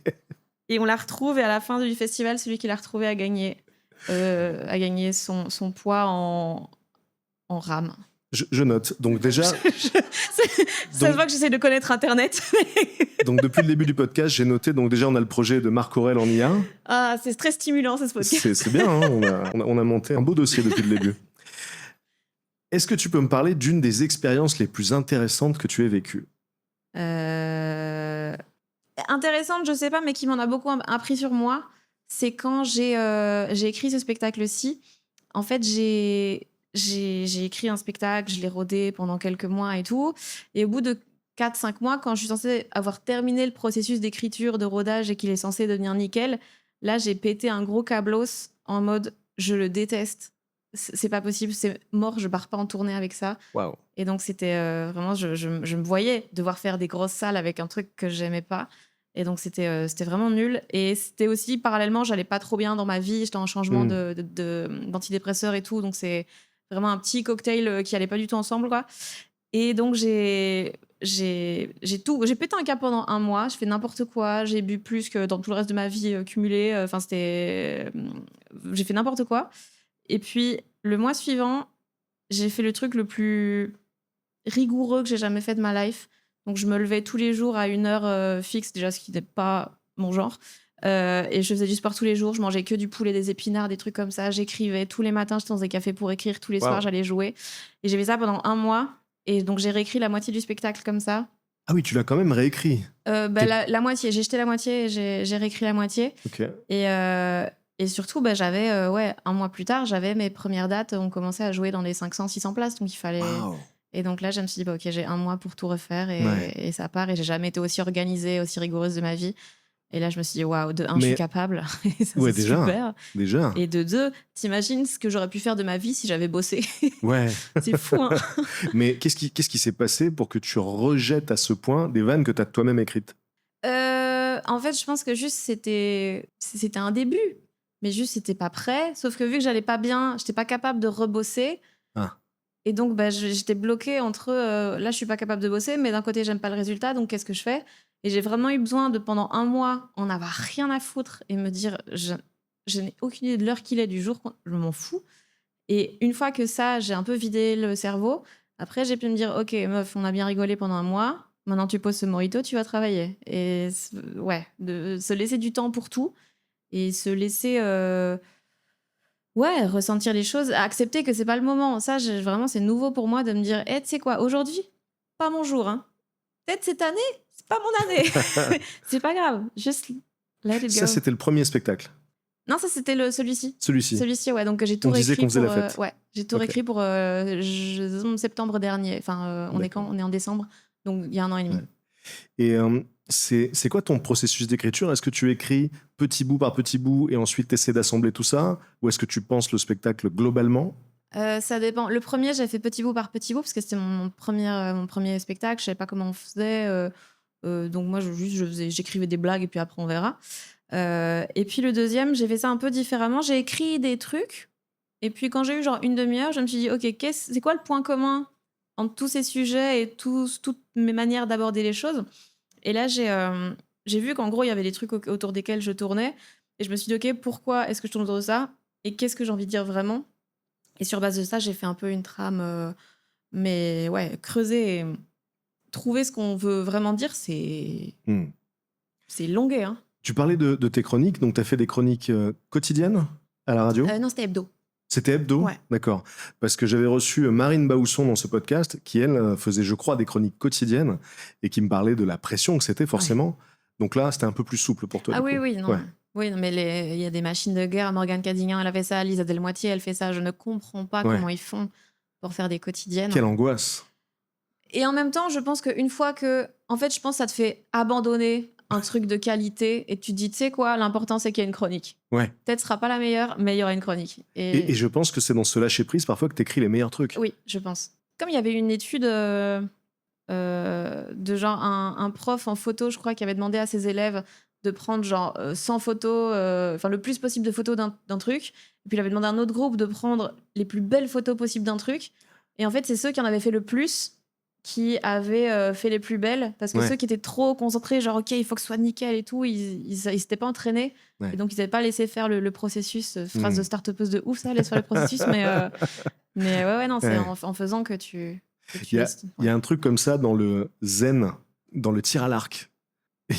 Speaker 2: Et on la retrouve, et à la fin du festival, celui qui l'a retrouvée a gagné son poids en rame.
Speaker 1: Je note. Donc déjà...
Speaker 2: Ça se voit que j'essaie de connaître Internet.
Speaker 1: Donc depuis le début du podcast, j'ai noté, donc déjà on a le projet de Marc Aurèle en IA.
Speaker 2: Ah, c'est très stimulant, ce podcast.
Speaker 1: C'est bien, hein, on a monté un beau dossier depuis le début. Est-ce que tu peux me parler d'une des expériences les plus intéressantes que tu aies vécues?
Speaker 2: Intéressante, je sais pas, mais qui m'en a beaucoup appris sur moi, c'est quand j'ai écrit ce spectacle-ci. En fait, j'ai écrit un spectacle, je l'ai rodé pendant quelques mois et tout. Et au bout de 4-5 mois, quand je suis censée avoir terminé le processus d'écriture, de rodage et qu'il est censé devenir nickel, là, j'ai pété un gros câblos en mode « je le déteste ». C'est pas possible, c'est mort, je pars pas en tournée avec ça.
Speaker 1: Wow.
Speaker 2: Et donc, c'était vraiment, je me voyais devoir faire des grosses salles avec un truc que j'aimais pas. Et donc, c'était vraiment nul. Et c'était aussi, parallèlement, j'allais pas trop bien dans ma vie. J'étais en changement d'antidépresseur et tout. Donc, c'est vraiment un petit cocktail qui allait pas du tout ensemble, quoi. Et donc, j'ai pété un câble pendant 1 mois. Je fais n'importe quoi. J'ai bu plus que dans tout le reste de ma vie cumulée. Enfin, j'ai fait n'importe quoi. Et puis, le mois suivant, j'ai fait le truc le plus rigoureux que j'ai jamais fait de ma life. Donc, je me levais tous les jours à une heure fixe, déjà, ce qui n'est pas mon genre. Et je faisais du sport tous les jours. Je mangeais que du poulet, des épinards, des trucs comme ça. J'écrivais tous les matins. J'étais dans des cafés pour écrire. Tous les soirs, j'allais jouer. Et j'ai fait ça pendant 1 mois. Et donc, j'ai réécrit la moitié du spectacle comme ça.
Speaker 1: Ah oui, tu l'as quand même réécrit.
Speaker 2: La moitié. J'ai jeté la moitié et j'ai réécrit la moitié.
Speaker 1: Ok.
Speaker 2: Et surtout, j'avais, 1 mois plus tard, j'avais mes premières dates. On commençait à jouer dans les 500-600 places. Donc, il fallait...
Speaker 1: Wow.
Speaker 2: Et donc là, je me suis dit, ok, j'ai 1 mois pour tout refaire
Speaker 1: Ouais.
Speaker 2: et ça part. Et j'ai jamais été aussi organisée, aussi rigoureuse de ma vie. Et là, je me suis dit, waouh, de 1, je suis capable. Et ça,
Speaker 1: Ouais,
Speaker 2: c'est
Speaker 1: déjà.
Speaker 2: super.
Speaker 1: Déjà.
Speaker 2: Et de 2, t'imagines ce que j'aurais pu faire de ma vie si j'avais bossé.
Speaker 1: Ouais.
Speaker 2: C'est fou, hein.
Speaker 1: Mais qu'est-ce qui s'est passé pour que tu rejettes à ce point des vannes que tu as toi-même écrites?
Speaker 2: En fait, je pense que juste c'était un début. Mais juste, c'était pas prêt. Sauf que vu que j'allais pas bien, j'étais pas capable de rebosser.
Speaker 1: Ah.
Speaker 2: Et donc, j'étais bloquée entre là, je suis pas capable de bosser, mais d'un côté, j'aime pas le résultat, donc qu'est-ce que je fais? Et j'ai vraiment eu besoin de, pendant 1 mois, en avoir rien à foutre et me dire, je n'ai aucune idée de l'heure qu'il est du jour, je m'en fous. Et une fois que ça, j'ai un peu vidé le cerveau, après, j'ai pu me dire, ok, meuf, on a bien rigolé pendant 1 mois, maintenant tu poses ce mojito, tu vas travailler. Et ouais, de se laisser du temps pour tout et se laisser. Ouais, ressentir les choses, accepter que c'est pas le moment. Ça, vraiment, c'est nouveau pour moi de me dire, tu sais quoi, aujourd'hui, pas mon jour. Hein. Peut-être cette année, c'est pas mon année. C'est pas grave, juste let it go.
Speaker 1: Ça, c'était le premier spectacle.
Speaker 2: Non, ça, c'était celui-ci.
Speaker 1: Celui-ci.
Speaker 2: Celui-ci, ouais. Donc, j'ai tout
Speaker 1: On disait
Speaker 2: réécrit
Speaker 1: qu'on faisait
Speaker 2: pour...
Speaker 1: la fête.
Speaker 2: ouais, j'ai tout réécrit pour septembre dernier. Enfin, on est quand? On est en décembre. Donc, il y a 1 an et demi.
Speaker 1: Ouais. Et c'est quoi ton processus d'écriture? Est-ce que tu écris petit bout par petit bout et ensuite tu essaies d'assembler tout ça? Ou est-ce que tu penses le spectacle globalement?
Speaker 2: Ça dépend. Le premier, j'ai fait petit bout par petit bout parce que c'était mon premier spectacle. Je savais pas comment on faisait. Donc moi, j'écrivais des blagues et puis après, on verra. Et puis le deuxième, j'ai fait ça un peu différemment. J'ai écrit des trucs. Et puis quand j'ai eu genre 1 demi-heure, je me suis dit, ok, c'est quoi le point commun entre tous ces sujets et toutes mes manières d'aborder les choses? Et là, j'ai vu qu'en gros, il y avait des trucs autour desquels je tournais. Et je me suis dit, ok, pourquoi est-ce que je tourne autour de ça? Et qu'est-ce que j'ai envie de dire vraiment? Et sur base de ça, j'ai fait un peu une trame, mais ouais, creuser et trouver ce qu'on veut vraiment dire, c'est longué. Hein.
Speaker 1: Tu parlais de tes chroniques, donc tu as fait des chroniques quotidiennes à la radio?
Speaker 2: Non, c'était hebdo.
Speaker 1: C'était hebdo?
Speaker 2: Ouais.
Speaker 1: D'accord. Parce que j'avais reçu Marine Baousson dans ce podcast, qui, elle, faisait, je crois, des chroniques quotidiennes et qui me parlait de la pression que c'était forcément. Ouais. Donc là, c'était un peu plus souple pour toi.
Speaker 2: Ah oui, non. Ouais. Oui, mais il y a des machines de guerre. Morgane Cadignan, elle a fait ça. Lisa Delmoitier, elle fait ça. Je ne comprends pas comment ils font pour faire des quotidiennes.
Speaker 1: Quelle angoisse.
Speaker 2: Et en même temps, je pense qu'une fois que... En fait, je pense que ça te fait abandonner un truc de qualité et tu te dis, tu sais quoi, l'important, c'est qu'il y ait une chronique.
Speaker 1: Ouais.
Speaker 2: Peut-être ce sera pas la meilleure, mais il y aura une chronique.
Speaker 1: Et je pense que c'est dans ce lâcher-prise parfois que tu écris les meilleurs trucs.
Speaker 2: Oui, je pense. Comme il y avait une étude de genre un prof en photo, je crois, qui avait demandé à ses élèves de prendre genre 100 photos, enfin le plus possible de photos d'un truc. Et puis il avait demandé à un autre groupe de prendre les plus belles photos possibles d'un truc. Et en fait, c'est ceux qui en avaient fait le plus qui avaient fait les plus belles. Parce que ceux qui étaient trop concentrés, genre ok, il faut que ce soit nickel et tout, ils s'étaient pas entraînés. Ouais. Et donc ils n'avaient pas laissé faire le processus. Phrase de start-upeuse de ouf, ça, laisse faire le processus. mais ouais, non, c'est en faisant que tu
Speaker 1: il y a un truc comme ça dans le zen, dans le tir à l'arc.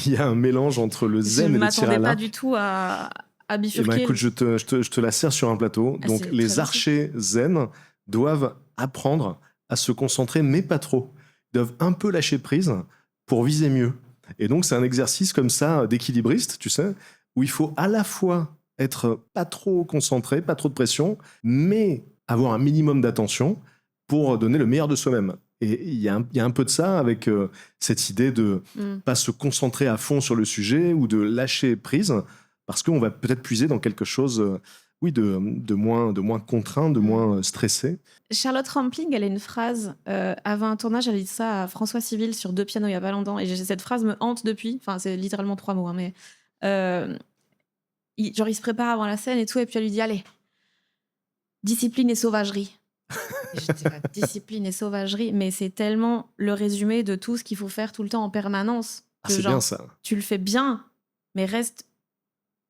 Speaker 1: Il y a un mélange entre le zen et le tir à l'arc.
Speaker 2: Je ne m'attendais pas du tout à bifurquer.
Speaker 1: Eh ben, écoute, je te la sers sur un plateau. Donc, les archers zen doivent apprendre à se concentrer, mais pas trop. Ils doivent un peu lâcher prise pour viser mieux. Et donc, c'est un exercice comme ça d'équilibriste, tu sais, où il faut à la fois être pas trop concentré, pas trop de pression, mais avoir un minimum d'attention pour donner le meilleur de soi-même. Et il y a un peu de ça avec cette idée de pas se concentrer à fond sur le sujet ou de lâcher prise parce qu'on va peut-être puiser dans quelque chose oui, de moins contraint, de moins stressé.
Speaker 2: Charlotte Rampling, elle a une phrase, avant un tournage, elle a dit ça à François Civil sur Deux pianos il y a pas longtemps, et cette phrase me hante depuis. Enfin, c'est littéralement 3 mots, hein, mais il se prépare avant la scène et tout, et puis elle lui dit: allez, discipline et sauvagerie. Et je dis: bah, discipline et sauvagerie, mais c'est tellement le résumé de tout ce qu'il faut faire tout le temps en permanence.
Speaker 1: Ah,
Speaker 2: Que
Speaker 1: c'est
Speaker 2: genre,
Speaker 1: bien ça.
Speaker 2: tu le fais bien, mais reste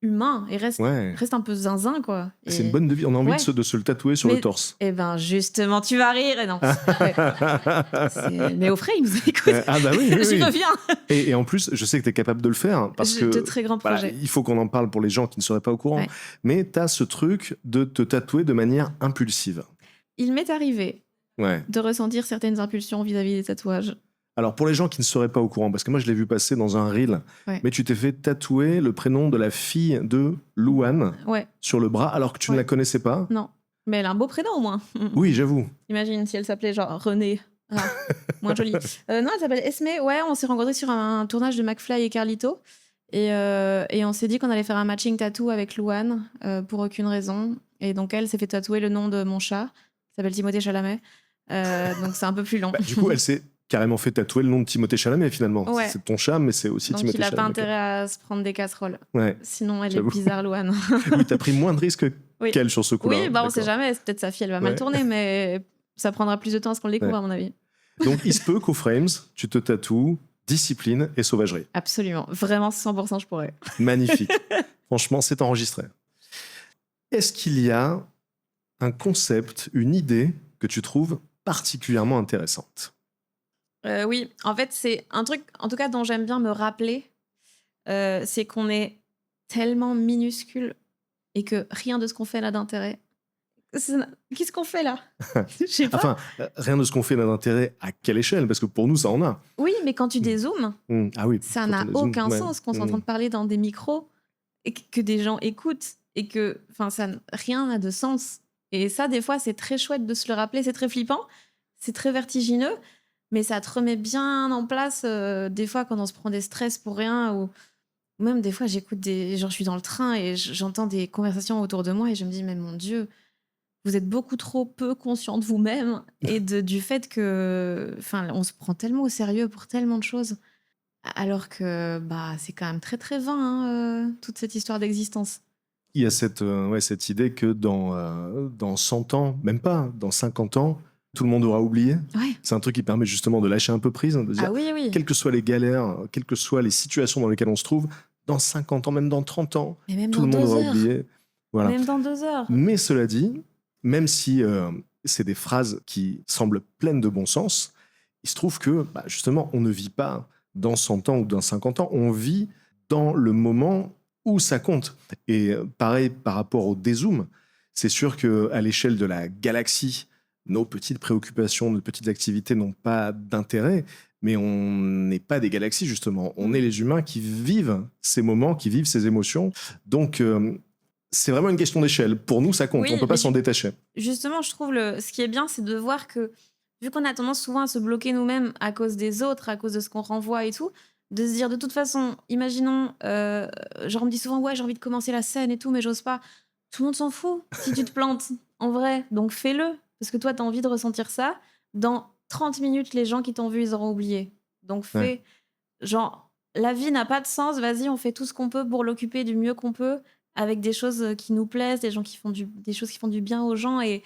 Speaker 2: humain et
Speaker 1: Ouais.
Speaker 2: reste un peu zinzin, quoi.
Speaker 1: C'est une
Speaker 2: Et
Speaker 1: bonne devise. On a envie
Speaker 2: ouais.
Speaker 1: de se le tatouer sur le torse.
Speaker 2: Eh ben justement, tu vas rire, et non. Mais au frais, il nous écoute.
Speaker 1: Ah bah oui, oui,
Speaker 2: J'y
Speaker 1: oui.
Speaker 2: reviens.
Speaker 1: Et en plus, je sais que tu es capable de le faire parce
Speaker 2: J'ai
Speaker 1: que
Speaker 2: de très grands
Speaker 1: voilà,
Speaker 2: projets.
Speaker 1: il faut qu'on en parle pour les gens qui ne seraient pas au courant.
Speaker 2: Ouais.
Speaker 1: Mais tu as ce truc de te tatouer de manière impulsive.
Speaker 2: Il m'est arrivé
Speaker 1: Ouais.
Speaker 2: de ressentir certaines impulsions vis-à-vis des tatouages.
Speaker 1: Alors pour les gens qui ne seraient pas au courant, parce que moi je l'ai vu passer dans un reel,
Speaker 2: Ouais.
Speaker 1: mais tu t'es fait tatouer le prénom de la fille de Louane
Speaker 2: Ouais,
Speaker 1: sur le bras alors que tu ne
Speaker 2: Ouais.
Speaker 1: la connaissais pas.
Speaker 2: non. Mais elle a un beau prénom au moins.
Speaker 1: Oui, j'avoue.
Speaker 2: Imagine si elle s'appelait genre Renée. Ah, moins jolie. Non, elle s'appelle Esme. Ouais, on s'est rencontrés sur un tournage de McFly et Carlito. Et on s'est dit qu'on allait faire un matching tattoo avec Louane pour aucune raison. Et donc elle s'est fait tatouer le nom de mon chat, qui s'appelle Timothée Chalamet. Donc c'est un peu plus long.
Speaker 1: Bah, du coup, elle s'est carrément fait tatouer le nom de Timothée Chalamet finalement.
Speaker 2: Ouais.
Speaker 1: C'est ton chat, mais c'est aussi
Speaker 2: Donc
Speaker 1: Timothée
Speaker 2: il a
Speaker 1: Chalamet.
Speaker 2: pas intérêt à se prendre des casseroles.
Speaker 1: Ouais.
Speaker 2: Sinon, elle
Speaker 1: J'avoue.
Speaker 2: est bizarre, Louane.
Speaker 1: Oui, t'as pris moins de risques
Speaker 2: Oui.
Speaker 1: qu'elle sur ce coup-là.
Speaker 2: Oui, bah on sait
Speaker 1: D'accord.
Speaker 2: jamais. C'est peut-être sa fille, elle va mal
Speaker 1: Ouais.
Speaker 2: tourner, mais ça prendra plus de temps à ce qu'on le découvre,
Speaker 1: Ouais.
Speaker 2: à mon avis.
Speaker 1: Donc il se peut qu'au Frames, tu te tatoues discipline et sauvagerie.
Speaker 2: Absolument. Vraiment, 100%, je pourrais.
Speaker 1: Magnifique. Franchement, c'est enregistré. Est-ce qu'il y a un concept, une idée que tu trouves particulièrement intéressante?
Speaker 2: Oui, en fait, c'est un truc, en tout cas, dont j'aime bien me rappeler, c'est qu'on est tellement minuscule et que rien de ce qu'on fait n'a d'intérêt. Qu'est-ce qu'on fait là? Je sais pas.
Speaker 1: Enfin, rien de ce qu'on fait n'a d'intérêt à quelle échelle? Parce que pour nous, ça en a.
Speaker 2: Oui, mais quand tu dézoomes,
Speaker 1: Ah oui.
Speaker 2: ça
Speaker 1: quand
Speaker 2: n'a
Speaker 1: on dézoome,
Speaker 2: aucun
Speaker 1: ouais.
Speaker 2: sens qu'on soit en train de parler dans des micros et que des gens écoutent et que, enfin, rien n'a de sens. Et ça, des fois, c'est très chouette de se le rappeler. C'est très flippant, c'est très vertigineux, mais ça te remet bien en place. Des fois, quand on se prend des stress pour rien, ou même des fois, j'écoute genre, je suis dans le train et j'entends des conversations autour de moi et je me dis, mais mon Dieu, vous êtes beaucoup trop peu conscient de vous-même et du fait que, enfin, on se prend tellement au sérieux pour tellement de choses, alors que bah c'est quand même très très vain, hein, toute cette histoire d'existence.
Speaker 1: Il y a cette idée que dans 100 ans, même pas, dans 50 ans, tout le monde aura oublié.
Speaker 2: Ouais.
Speaker 1: C'est un truc qui permet justement de lâcher un peu prise, de dire,
Speaker 2: Ah oui, oui.
Speaker 1: quelles que soient les galères, quelles que soient les situations dans lesquelles on se trouve, dans 50 ans, même dans 30 ans,
Speaker 2: Mais même
Speaker 1: tout
Speaker 2: dans
Speaker 1: le monde
Speaker 2: 2
Speaker 1: aura
Speaker 2: heures.
Speaker 1: oublié. Voilà.
Speaker 2: Même dans 2 heures.
Speaker 1: Mais cela dit, même si c'est des phrases qui semblent pleines de bon sens, il se trouve que bah, justement, on ne vit pas dans 100 ans ou dans 50 ans, on vit dans le moment où ça compte. Et pareil par rapport au dézoom, c'est sûr qu'à l'échelle de la galaxie, nos petites préoccupations, nos petites activités n'ont pas d'intérêt, mais on n'est pas des galaxies justement. On est les humains qui vivent ces moments, qui vivent ces émotions. Donc c'est vraiment une question d'échelle. Pour nous, ça compte.
Speaker 2: Oui,
Speaker 1: On peut pas
Speaker 2: mais
Speaker 1: s'en détacher.
Speaker 2: Justement, je trouve ce qui est bien, c'est de voir que, vu qu'on a tendance souvent à se bloquer nous-mêmes à cause des autres, à cause de ce qu'on renvoie et tout, de se dire de toute façon, imaginons, genre on me dit souvent, ouais, j'ai envie de commencer la scène et tout, mais j'ose pas. Tout le monde s'en fout si tu te plantes, en vrai. Donc fais-le, parce que toi, tu as envie de ressentir ça. Dans 30 minutes, les gens qui t'ont vu, ils auront oublié. Donc fais.
Speaker 1: Ouais.
Speaker 2: Genre, la vie n'a pas de sens, vas-y, on fait tout ce qu'on peut pour l'occuper du mieux qu'on peut, avec des choses qui nous plaisent, des choses qui font du bien aux gens, et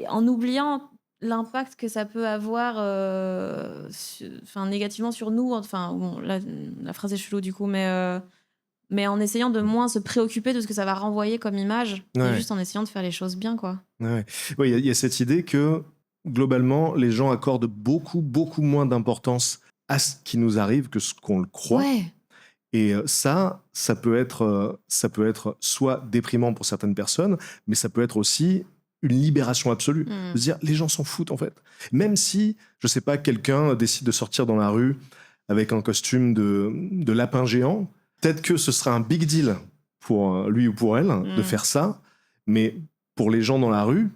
Speaker 2: en oubliant l'impact que ça peut avoir négativement sur nous. Enfin, bon, la phrase est chelou du coup, mais en essayant de moins se préoccuper de ce que ça va renvoyer comme image, et
Speaker 1: Ouais.
Speaker 2: juste en essayant de faire les choses bien, quoi.
Speaker 1: Ouais. Ouais, il y a cette idée que globalement, les gens accordent beaucoup, beaucoup moins d'importance à ce qui nous arrive que ce qu'on le croit.
Speaker 2: Ouais.
Speaker 1: Et ça peut être soit déprimant pour certaines personnes, mais ça peut être aussi une libération absolue. De se dire, les gens s'en foutent en fait. Même si, je sais pas, quelqu'un décide de sortir dans la rue avec un costume de lapin géant, peut-être que ce sera un big deal pour lui ou pour elle de faire ça, mais pour les gens dans la rue,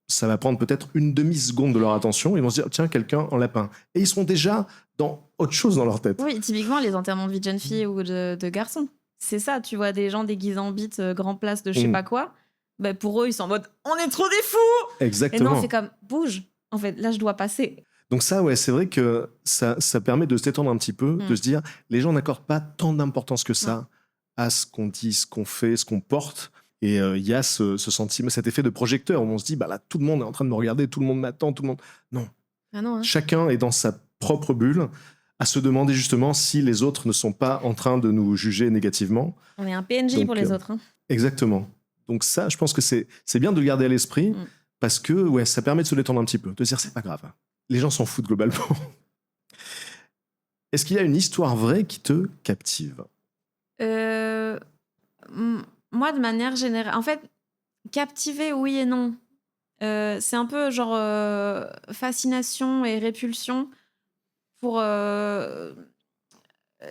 Speaker 1: ça va prendre peut-être une demi-seconde de leur attention. Ils vont se dire, tiens, quelqu'un en lapin. Et ils seront déjà dans autre chose dans leur tête.
Speaker 2: Oui, typiquement les enterrements de vie de jeune fille ou de garçon. C'est ça, tu vois des gens déguisés en bite, grand place de je sais pas quoi. bah, pour eux, ils sont en mode on est trop des fous. Et non,
Speaker 1: Exactement.
Speaker 2: c'est comme bouge. En fait, là, je dois passer.
Speaker 1: Donc ça, ouais, c'est vrai que ça permet de se détendre un petit peu, de se dire, les gens n'accordent pas tant d'importance que ça à ce qu'on dit, ce qu'on fait, ce qu'on porte. Et il y a ce sentiment, cet effet de projecteur où on se dit, bah là, tout le monde est en train de me regarder, tout le monde m'attend, tout le monde... Non,
Speaker 2: Ah non, hein.
Speaker 1: chacun est dans sa propre bulle, à se demander justement si les autres ne sont pas en train de nous juger négativement.
Speaker 2: On est un PNJ
Speaker 1: Donc,
Speaker 2: pour les autres. Hein.
Speaker 1: Exactement. Donc ça, je pense que c'est bien de le garder à l'esprit parce que ouais, ça permet de se détendre un petit peu, de se dire c'est pas grave. Les gens s'en foutent globalement. Est-ce qu'il y a une histoire vraie qui te captive?
Speaker 2: Moi, de manière générale, en fait, captiver, oui et non. C'est un peu genre fascination et répulsion pour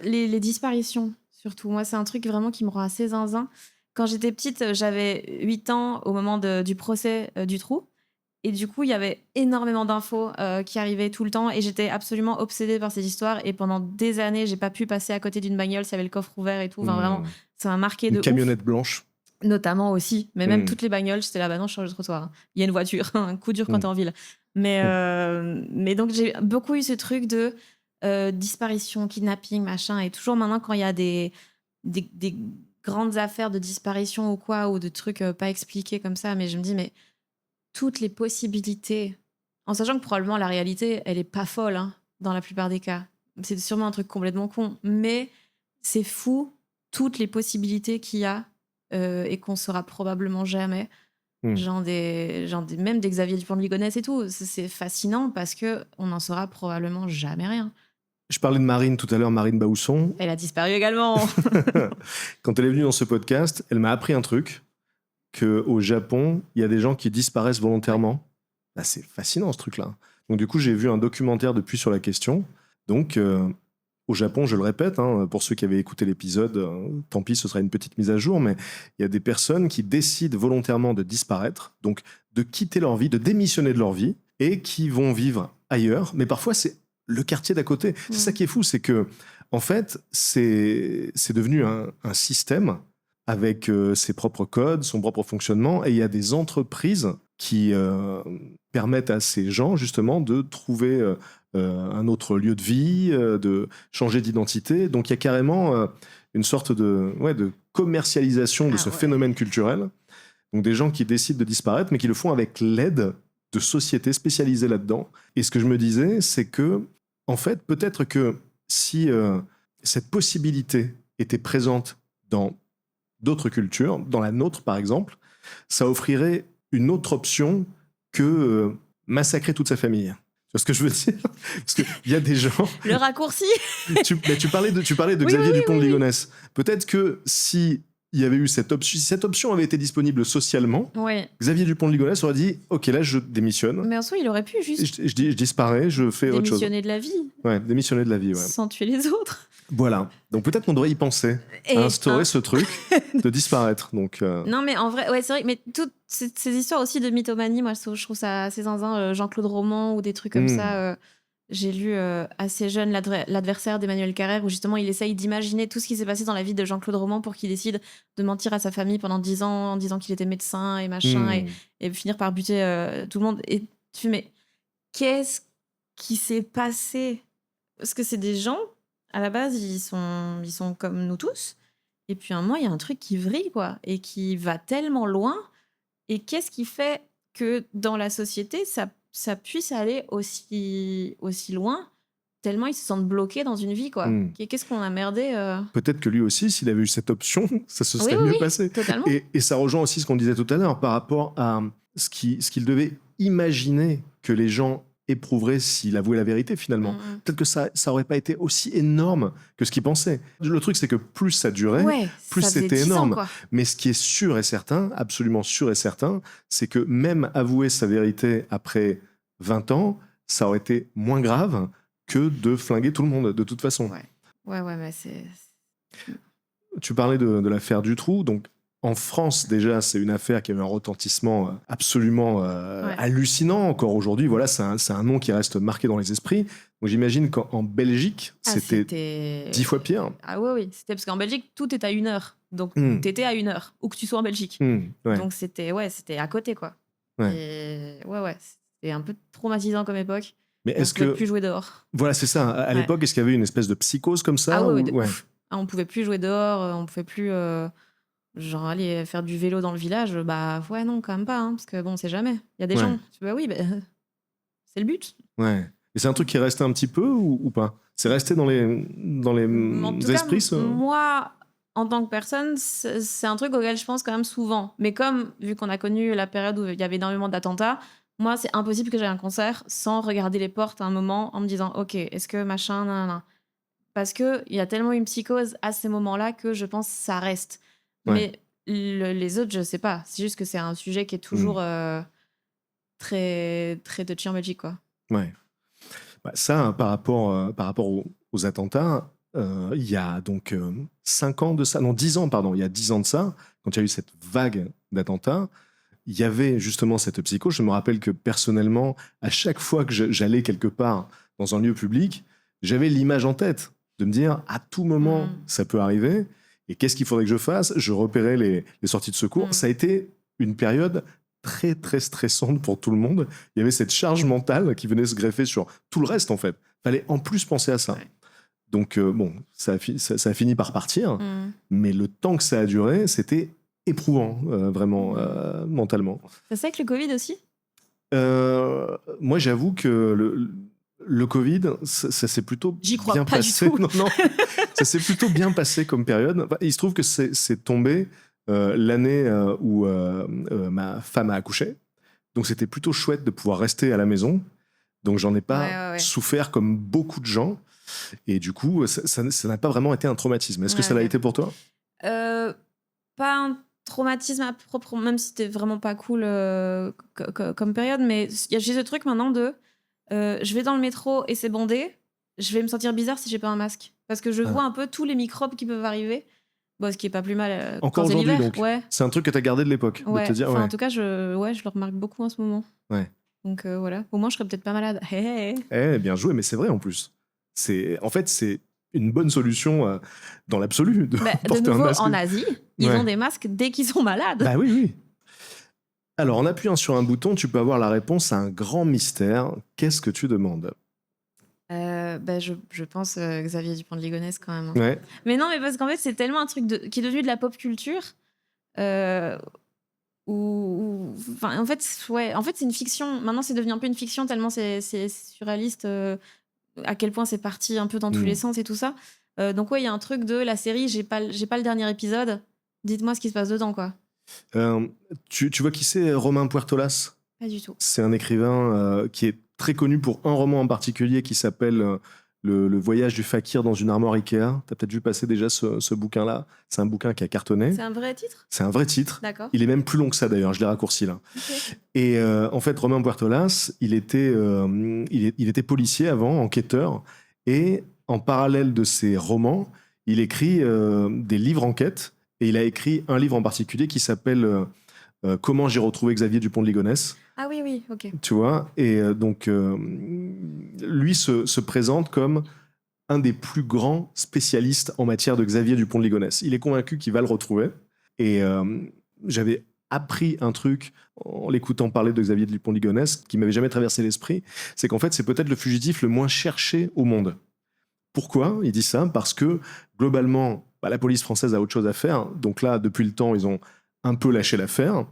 Speaker 2: les disparitions, surtout. Moi, c'est un truc vraiment qui me rend assez zinzin. Quand j'étais petite, j'avais 8 ans au moment du procès du trou. Et du coup, il y avait énormément d'infos qui arrivaient tout le temps. Et j'étais absolument obsédée par cette histoire. Et pendant des années, j'ai pas pu passer à côté d'une bagnole s'il y avait le coffre ouvert et tout. Enfin, vraiment, ça m'a marqué de
Speaker 1: Une
Speaker 2: ouf.
Speaker 1: camionnette blanche.
Speaker 2: Notamment aussi. Mais même toutes les bagnoles, j'étais là, bah non, je change de trottoir. Hein. Il y a une voiture, un coup dur quand t'es en ville. Mais donc, j'ai beaucoup eu ce truc de disparition, kidnapping, machin. Et toujours maintenant, quand il y a des grandes affaires de disparition ou quoi, ou de trucs pas expliqués comme ça, mais je me dis, mais toutes les possibilités, en sachant que probablement la réalité, elle est pas folle hein, dans la plupart des cas. C'est sûrement un truc complètement con, mais c'est fou toutes les possibilités qu'il y a et qu'on saura probablement jamais. Genre même des Xavier Dupont de Ligonnès et tout. C'est fascinant parce que on n'en saura probablement jamais rien.
Speaker 1: Je parlais de Marine tout à l'heure, Marine Baousson.
Speaker 2: Elle a disparu également.
Speaker 1: Quand elle est venue dans ce podcast, elle m'a appris un truc, qu'au Japon, il y a des gens qui disparaissent volontairement. Bah, c'est fascinant ce truc-là. Donc du coup, j'ai vu un documentaire depuis sur la question. Donc au Japon, je le répète, hein, pour ceux qui avaient écouté l'épisode, tant pis, ce sera une petite mise à jour, mais il y a des personnes qui décident volontairement de disparaître, donc de quitter leur vie, de démissionner de leur vie, et qui vont vivre ailleurs. Mais parfois, c'est le quartier d'à côté. C'est ça qui est fou, c'est que, en fait, c'est devenu un système avec ses propres codes, son propre fonctionnement, et il y a des entreprises qui permettent à ces gens, justement, de trouver un autre lieu de vie, de changer d'identité. Donc il y a carrément une sorte de commercialisation de ce phénomène culturel. Donc des gens qui décident de disparaître, mais qui le font avec l'aide de sociétés spécialisées là-dedans. Et ce que je me disais, c'est que, en fait, peut-être que si cette possibilité était présente dans d'autres cultures, dans la nôtre par exemple, ça offrirait une autre option que massacrer toute sa famille. Tu vois ce que je veux dire? Parce qu'il y a des gens...
Speaker 2: Le raccourci.
Speaker 1: tu parlais de Xavier Dupont de Ligonnès. Peut-être que si il y avait eu cette option, si cette option avait été disponible socialement, Xavier Dupont de Ligonnès aurait dit « Ok, là, je démissionne. »
Speaker 2: Mais en soi, il aurait pu juste...
Speaker 1: Je disparais, je fais autre chose.
Speaker 2: Démissionner de la vie.
Speaker 1: Ouais, démissionner de la vie, ouais.
Speaker 2: Sans tuer les autres.
Speaker 1: Voilà. Donc peut-être qu'on devrait y penser, à instaurer ce truc de disparaître. Donc,
Speaker 2: Non, mais en vrai, ouais, c'est vrai, mais toutes ces histoires aussi de mythomanie, moi, je trouve ça assez zinzin. Jean-Claude Roman ou des trucs comme ça. J'ai lu assez jeune L'adversaire d'Emmanuel Carrère, où justement il essaye d'imaginer tout ce qui s'est passé dans la vie de Jean-Claude Roman pour qu'il décide de mentir à sa famille pendant 10 ans en disant qu'il était médecin et machin, et finir par buter tout le monde. Et tu fais, mais qu'est-ce qui s'est passé? Parce que c'est des gens, à la base, ils sont comme nous tous. Et puis à un moment, il y a un truc qui vrille, quoi, et qui va tellement loin. Et qu'est-ce qui fait que dans la société, ça puisse aller aussi loin, tellement ils se sentent bloqués dans une vie, quoi. Qu'est-ce qu'on a merdé
Speaker 1: Peut-être que lui aussi, s'il avait eu cette option, ça se serait mieux passé.
Speaker 2: Totalement.
Speaker 1: Et ça rejoint aussi ce qu'on disait tout à l'heure par rapport à ce qu'il devait imaginer que les gens éprouveraient s'il avouait la vérité, finalement. Peut-être que ça aurait pas été aussi énorme que ce qu'il pensait. Le truc, c'est que plus ça durait, plus c'était énorme.
Speaker 2: Quoi.
Speaker 1: Mais ce qui est sûr et certain, absolument sûr et certain, c'est que même avouer sa vérité après 20 ans, ça aurait été moins grave que de flinguer tout le monde, de toute façon.
Speaker 2: Ouais, mais c'est...
Speaker 1: Tu parlais de l'affaire Dutroux, donc en France, déjà, c'est une affaire qui a eu un retentissement absolument hallucinant. Encore aujourd'hui, voilà, c'est un nom qui reste marqué dans les esprits. Donc j'imagine qu'en Belgique, c'était 10 fois pire.
Speaker 2: Ah oui, c'était parce qu'en Belgique, tout est à 1 heure. Donc,
Speaker 1: Hmm.
Speaker 2: t'étais à 1 heure, où que tu sois en Belgique.
Speaker 1: Ouais.
Speaker 2: Donc, c'était à côté, quoi.
Speaker 1: Ouais.
Speaker 2: Et ouais, c'était un peu traumatisant comme époque.
Speaker 1: Mais
Speaker 2: On
Speaker 1: est-ce
Speaker 2: pouvait
Speaker 1: que...
Speaker 2: plus jouer dehors.
Speaker 1: Voilà, c'est ça. À
Speaker 2: Ouais.
Speaker 1: l'époque, est-ce qu'il y avait une espèce de psychose comme
Speaker 2: Ah
Speaker 1: ça
Speaker 2: ouais,
Speaker 1: ou...
Speaker 2: de ouf. Ah, on pouvait plus jouer dehors, on pouvait plus genre aller faire du vélo dans le village. Bah ouais, non, quand même pas, hein, parce que bon, on sait jamais. Il y a des
Speaker 1: Ouais.
Speaker 2: gens. Bah oui, c'est le but.
Speaker 1: Ouais. Et c'est un truc qui est resté un petit peu ou pas? C'est resté dans les
Speaker 2: En tout cas,
Speaker 1: esprits, ça?
Speaker 2: moi, en tant que personne, c'est un truc auquel je pense quand même souvent. Mais comme, vu qu'on a connu la période où il y avait énormément d'attentats, moi, c'est impossible que j'aille à un concert sans regarder les portes à un moment en me disant, ok, est-ce que machin, nan. Parce qu'il y a tellement une psychose à ces moments-là que je pense que ça reste.
Speaker 1: Ouais.
Speaker 2: Mais les autres, je sais pas. C'est juste que c'est un sujet qui est toujours très, très touchy en Belgique, quoi.
Speaker 1: Ouais. Bah, ça, par rapport aux attentats, il y a donc 5 ans de ça, non 10 ans, pardon, il y a 10 ans de ça, quand il y a eu cette vague d'attentats, il y avait justement cette psychose. Je me rappelle que personnellement, à chaque fois que j'allais quelque part dans un lieu public, j'avais l'image en tête de me dire à tout moment ça peut arriver et qu'est-ce qu'il faudrait que je fasse. Je repérais les sorties de secours. Ça a été une période très très stressante pour tout le monde. Il y avait cette charge mentale qui venait se greffer sur tout le reste en fait. Fallait en plus penser à ça.
Speaker 2: Ouais.
Speaker 1: Donc bon, ça a fini par partir, mais le temps que ça a duré, c'était éprouvant, vraiment, mentalement.
Speaker 2: Ça c'est avec le Covid aussi?
Speaker 1: Moi, j'avoue que le Covid, ça s'est plutôt
Speaker 2: J'y crois
Speaker 1: bien
Speaker 2: pas
Speaker 1: passé.
Speaker 2: du tout.
Speaker 1: Non, ça s'est plutôt bien passé comme période. Enfin, il se trouve que c'est tombé l'année où ma femme a accouché. Donc, c'était plutôt chouette de pouvoir rester à la maison. Donc, j'en ai pas souffert comme beaucoup de gens. Et du coup, ça n'a pas vraiment été un traumatisme. Est-ce que ça l'a été pour toi?
Speaker 2: Pas un traumatisme à propre, même si c'était vraiment pas cool comme période, mais j'ai ce truc maintenant de je vais dans le métro et c'est bondé, je vais me sentir bizarre si j'ai pas un masque. Parce que je vois un peu tous les microbes qui peuvent arriver. Bon, ce qui est pas plus mal
Speaker 1: encore aujourd'hui, donc.
Speaker 2: Ouais.
Speaker 1: C'est un truc que tu as gardé de l'époque.
Speaker 2: Ouais.
Speaker 1: De te dire,
Speaker 2: enfin, en tout cas, je le remarque beaucoup en ce moment.
Speaker 1: Ouais.
Speaker 2: Donc voilà, au moins je serais peut-être pas malade.
Speaker 1: Bien joué, mais c'est vrai en plus. En fait, c'est une bonne solution dans l'absolu de porter
Speaker 2: de nouveau,
Speaker 1: un masque.
Speaker 2: en Asie, ils ont des masques dès qu'ils sont malades.
Speaker 1: Bah oui. Alors, en appuyant sur un bouton, tu peux avoir la réponse à un grand mystère. Qu'est-ce que tu demandes?
Speaker 2: Je pense Xavier Dupont de Ligonnès quand même.
Speaker 1: Ouais.
Speaker 2: Mais non, mais parce qu'en fait, c'est tellement un truc qui est devenu de la pop culture. En fait, c'est une fiction. Maintenant, c'est devenu un peu une fiction tellement c'est surréaliste. À quel point c'est parti un peu dans tous les sens et tout ça. Donc ouais, il y a un truc de la série. J'ai pas le dernier épisode. Dites-moi ce qui se passe dedans, quoi.
Speaker 1: Tu vois qui c'est, Romain Puertolas?
Speaker 2: Pas du tout.
Speaker 1: C'est un écrivain qui est très connu pour un roman en particulier qui s'appelle le voyage du fakir dans une armoire Ikea. T'as peut-être vu passer déjà ce bouquin-là. C'est un bouquin qui a cartonné.
Speaker 2: C'est un vrai titre?
Speaker 1: C'est un vrai titre.
Speaker 2: D'accord.
Speaker 1: Il est même plus long que ça d'ailleurs, je l'ai raccourci là.
Speaker 2: Okay.
Speaker 1: Et en fait, Romain Puertolas, il était policier avant, enquêteur, et en parallèle de ses romans, il écrit des livres enquêtes, et il a écrit un livre en particulier qui s'appelle Comment j'ai retrouvé Xavier Dupont de Ligonnès.
Speaker 2: Ah oui, ok.
Speaker 1: Tu vois, et donc lui se présente comme un des plus grands spécialistes en matière de Xavier Dupont de Ligonnès. Il est convaincu qu'il va le retrouver, et j'avais appris un truc en l'écoutant parler de Xavier Dupont de Ligonnès qui m'avait jamais traversé l'esprit, c'est qu'en fait c'est peut-être le fugitif le moins cherché au monde. Pourquoi il dit ça? Parce que globalement, la police française a autre chose à faire, donc là depuis le temps ils ont un peu lâché l'affaire,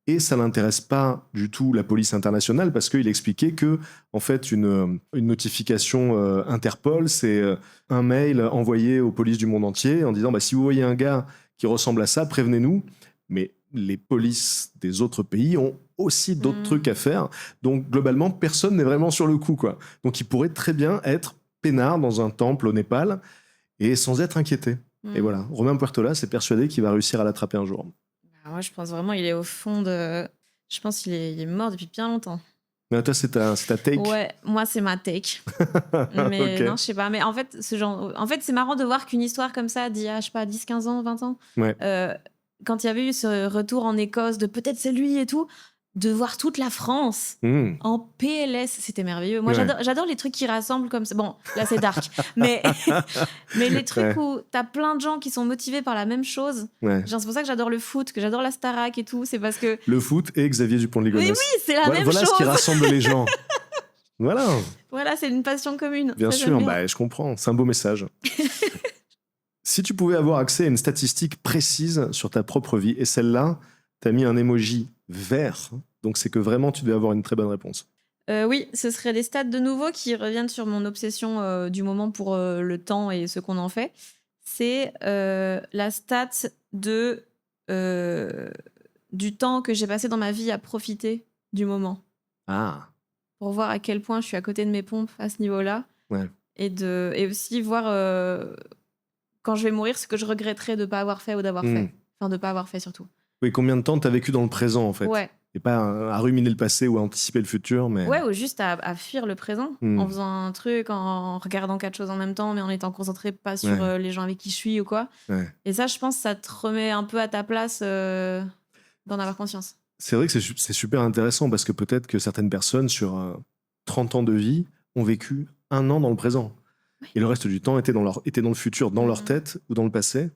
Speaker 1: et ça n'intéresse pas du tout la police internationale parce qu'il expliquait que en fait une notification Interpol, c'est un mail envoyé aux polices du monde entier en disant si vous voyez un gars qui ressemble à ça, prévenez-nous. Mais les polices des autres pays ont aussi d'autres trucs à faire. Donc, globalement, personne n'est vraiment sur le coup, quoi. Donc, il pourrait très bien être peinard dans un temple au Népal et sans être inquiété. Et voilà, Romain Puertolas est persuadé qu'il va réussir à l'attraper un jour.
Speaker 2: Moi, je pense vraiment il est au fond de... Je pense qu'il est mort depuis bien longtemps.
Speaker 1: Mais toi, c'est ta take?
Speaker 2: Ouais, moi, c'est ma take. Mais okay. Non, je sais pas. Mais en fait, c'est marrant de voir qu'une histoire comme ça, d'il y a, je sais pas, 10, 15 ans, 20 ans,
Speaker 1: ouais.
Speaker 2: Quand il y avait eu ce retour en Écosse de peut-être c'est lui et tout, de voir toute la France en PLS, c'était merveilleux. Moi, j'adore les trucs qui rassemblent comme ça. Bon, là, c'est dark. mais les trucs où t'as plein de gens qui sont motivés par la même chose. Genre, c'est pour ça que j'adore le foot, que j'adore la Starac et tout. C'est parce que...
Speaker 1: Le foot et Xavier Dupont de Ligonnès.
Speaker 2: Oui, c'est la même chose.
Speaker 1: Voilà ce qui rassemble les gens.
Speaker 2: Voilà, c'est une passion commune.
Speaker 1: Bien sûr, je comprends. C'est un beau message. Si tu pouvais avoir accès à une statistique précise sur ta propre vie, et celle-là, t'as mis un emoji vert, donc c'est que vraiment tu devais avoir une très bonne réponse.
Speaker 2: Oui, ce serait des stats de nouveau qui reviennent sur mon obsession du moment pour le temps et ce qu'on en fait. C'est la stat du temps que j'ai passé dans ma vie à profiter du moment.
Speaker 1: Ah.
Speaker 2: Pour voir à quel point je suis à côté de mes pompes à ce niveau-là.
Speaker 1: Ouais.
Speaker 2: Et aussi voir quand je vais mourir ce que je regretterais de ne pas avoir fait ou d'avoir fait. Enfin, de ne pas avoir fait surtout.
Speaker 1: Oui, combien de temps tu as vécu dans le présent, en fait.
Speaker 2: Ouais.
Speaker 1: Et pas à ruminer le passé ou à anticiper le futur, mais...
Speaker 2: Ouais, ou juste à fuir le présent, en faisant un truc, en regardant 4 choses en même temps, mais en étant concentré pas sur les gens avec qui je suis ou quoi.
Speaker 1: Ouais.
Speaker 2: Et ça, je pense, ça te remet un peu à ta place d'en avoir conscience.
Speaker 1: C'est vrai que c'est super intéressant, parce que peut-être que certaines personnes, sur 30 ans de vie, ont vécu 1 an dans le présent. Ouais. Et le reste du temps était dans le futur, dans leur tête ou dans le passé.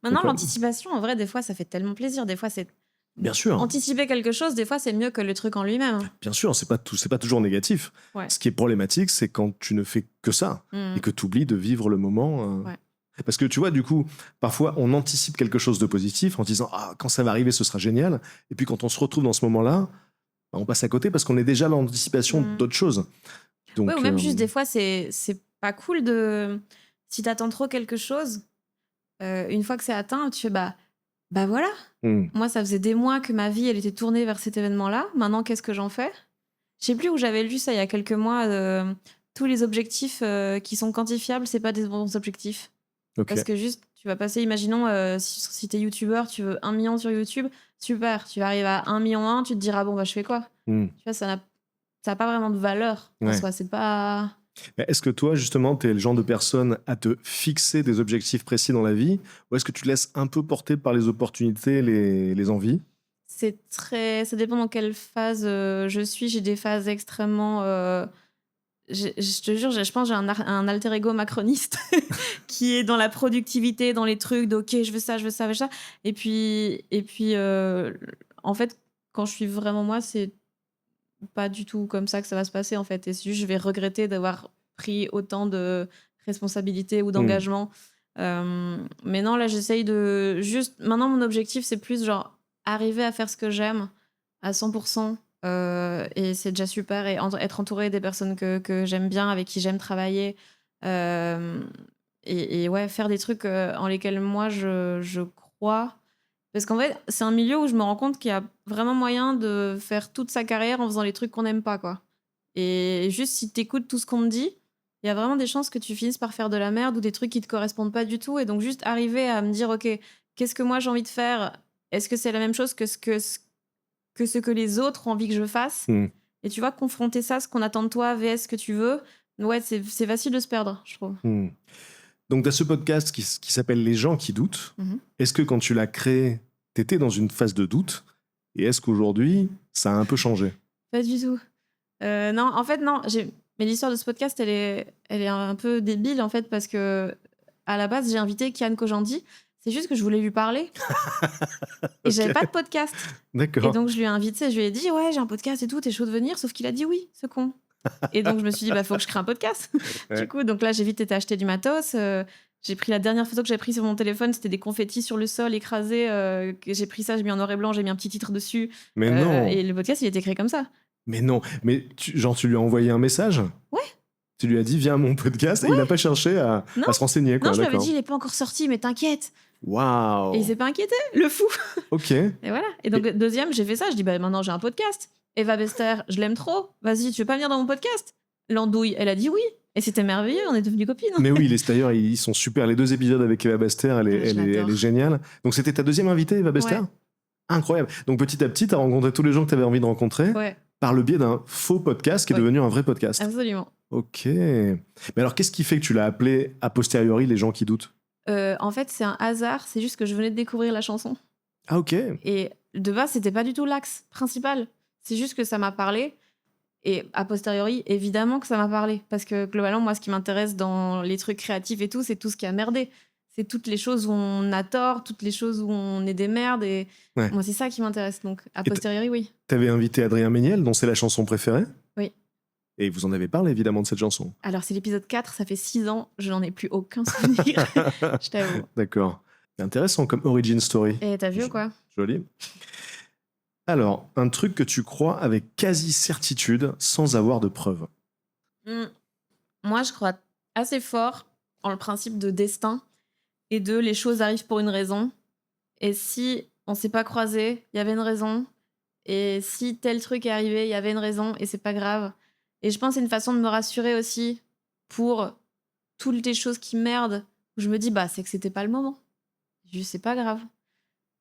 Speaker 2: Maintenant, l'anticipation, en vrai, des fois, ça fait tellement plaisir. Des fois, c'est...
Speaker 1: Bien sûr.
Speaker 2: Anticiper quelque chose, des fois, c'est mieux que le truc en lui-même.
Speaker 1: Bien sûr, c'est pas toujours négatif. Ouais. Ce qui est problématique, c'est quand tu ne fais que ça et que tu oublies de vivre le moment. Ouais. Parce que tu vois, du coup, parfois, on anticipe quelque chose de positif en disant « Ah, quand ça va arriver, ce sera génial ». Et puis, quand on se retrouve dans ce moment-là, on passe à côté parce qu'on est déjà dans l'anticipation d'autres choses. Donc,
Speaker 2: ou même juste, des fois, c'est pas cool de... Si t'attends trop quelque chose, une fois que c'est atteint, tu fais bah voilà. Moi, ça faisait des mois que ma vie, elle était tournée vers cet événement-là. Maintenant, qu'est-ce que j'en fais? Je sais plus où j'avais lu ça il y a quelques mois. Tous les objectifs qui sont quantifiables, c'est pas des bons objectifs. Okay. Parce que juste, tu vas passer, imaginons, si t'es youtubeur, tu veux 1 million sur YouTube, super. Tu vas arriver à 1,1 million, tu te diras, bon, je fais quoi? Tu vois, ça n'a pas vraiment de valeur en soi. C'est pas...
Speaker 1: Est-ce que toi, justement, tu es le genre de personne à te fixer des objectifs précis dans la vie, ou est-ce que tu te laisses un peu porter par les opportunités, les envies?
Speaker 2: Ça dépend dans quelle phase je suis. J'ai des phases extrêmement... je te jure, je pense que j'ai un alter ego macroniste qui est dans la productivité, dans les trucs OK, je veux ça, je veux ça, je veux ça. Et puis en fait, quand je suis vraiment moi, c'est pas du tout comme ça que ça va se passer en fait, et c'est juste je vais regretter d'avoir pris autant de responsabilités ou d'engagement. Mais non, là j'essaye de juste, maintenant mon objectif c'est plus genre arriver à faire ce que j'aime à 100%, et c'est déjà super, et être entourée des personnes que j'aime bien, avec qui j'aime travailler, et ouais, faire des trucs en lesquels moi je crois. Parce qu'en fait, c'est un milieu où je me rends compte qu'il y a vraiment moyen de faire toute sa carrière en faisant les trucs qu'on n'aime pas, quoi. Et juste, si t'écoutes tout ce qu'on me dit, il y a vraiment des chances que tu finisses par faire de la merde ou des trucs qui te correspondent pas du tout. Et donc, juste arriver à me dire, OK, qu'est-ce que moi j'ai envie de faire? Est-ce que c'est la même chose que ce que les autres ont envie que je fasse? Et tu vois, confronter ça, ce qu'on attend de toi, vs ce que tu veux, ouais, c'est facile de se perdre, je trouve.
Speaker 1: Donc, tu as ce podcast qui s'appelle Les gens qui doutent. Est-ce que quand tu l'as créé, tu étais dans une phase de doute? Et est-ce qu'aujourd'hui, ça a un peu changé?
Speaker 2: Pas du tout. Non, en fait, non. Mais l'histoire de ce podcast, elle est un peu débile, en fait, parce que à la base, j'ai invité Kian Kojandi. C'est juste que je voulais lui parler. Et j'avais pas de podcast.
Speaker 1: D'accord.
Speaker 2: Et donc, je lui ai invité, je lui ai dit, ouais, j'ai un podcast et tout, t'es chaud de venir? Sauf qu'il a dit oui, ce con. Et donc, je me suis dit, faut que je crée un podcast. Ouais. Du coup, donc là, j'ai vite été acheter du matos. J'ai pris la dernière photo que j'ai prise sur mon téléphone, c'était des confettis sur le sol écrasés. J'ai pris ça, j'ai mis en noir et blanc, j'ai mis un petit titre dessus.
Speaker 1: Mais non.
Speaker 2: Et le podcast, il a été créé comme ça.
Speaker 1: Mais non. Mais tu lui as envoyé un message?
Speaker 2: Ouais.
Speaker 1: Tu lui as dit, viens à mon podcast, et il n'a pas cherché à se renseigner, quoi.
Speaker 2: Non, je lui avais dit, il n'est pas encore sorti, mais t'inquiète.
Speaker 1: Waouh.
Speaker 2: Et il s'est pas inquiété, le fou.
Speaker 1: Ok.
Speaker 2: Et voilà. Et donc, deuxième, j'ai fait ça. Je dis, maintenant, j'ai un podcast. Eva Bester, je l'aime trop. Vas-y, tu veux pas venir dans mon podcast? L'andouille, elle a dit oui. Et c'était merveilleux, on est devenus copines.
Speaker 1: Mais oui, d'ailleurs, ils sont super. Les 2 épisodes avec Eva Bester, elle est géniale. Donc, c'était ta deuxième invitée, Eva Bester? Ouais. Incroyable. Donc, petit à petit, tu as rencontré tous les gens que tu avais envie de rencontrer par le biais d'un faux podcast qui est devenu un vrai podcast.
Speaker 2: Absolument.
Speaker 1: Ok. Mais alors, qu'est-ce qui fait que tu l'as appelé a posteriori Les gens qui doutent?
Speaker 2: En fait, c'est un hasard. C'est juste que je venais de découvrir la chanson.
Speaker 1: Ah, ok.
Speaker 2: Et de base, c'était pas du tout l'axe principal. C'est juste que ça m'a parlé. Et a posteriori, évidemment que ça m'a parlé. Parce que globalement, moi, ce qui m'intéresse dans les trucs créatifs et tout, c'est tout ce qui a merdé. C'est toutes les choses où on a tort, toutes les choses où on est des merdes. Et
Speaker 1: Ouais.
Speaker 2: moi, c'est ça qui m'intéresse. Donc, a
Speaker 1: Et
Speaker 2: posteriori, oui.
Speaker 1: T'avais invité Adrien Méniel, dont c'est la chanson préférée.
Speaker 2: Oui.
Speaker 1: Et vous en avez parlé, évidemment, de cette chanson.
Speaker 2: Alors, c'est l'épisode 4, ça fait 6 ans, je n'en ai plus aucun souvenir. Je t'avoue.
Speaker 1: D'accord. C'est intéressant comme origin story.
Speaker 2: Et t'as vu ou quoi?
Speaker 1: Joli. Alors, un truc que tu crois avec quasi certitude, sans avoir de preuves.
Speaker 2: Moi, je crois assez fort en le principe de destin et de les choses arrivent pour une raison. Et si on s'est pas croisés, il y avait une raison. Et si tel truc est arrivé, il y avait une raison et c'est pas grave. Et je pense que c'est une façon de me rassurer aussi pour toutes les choses qui merdent. Où je me dis, bah, c'est que c'était pas le moment. Juste, c'est pas grave.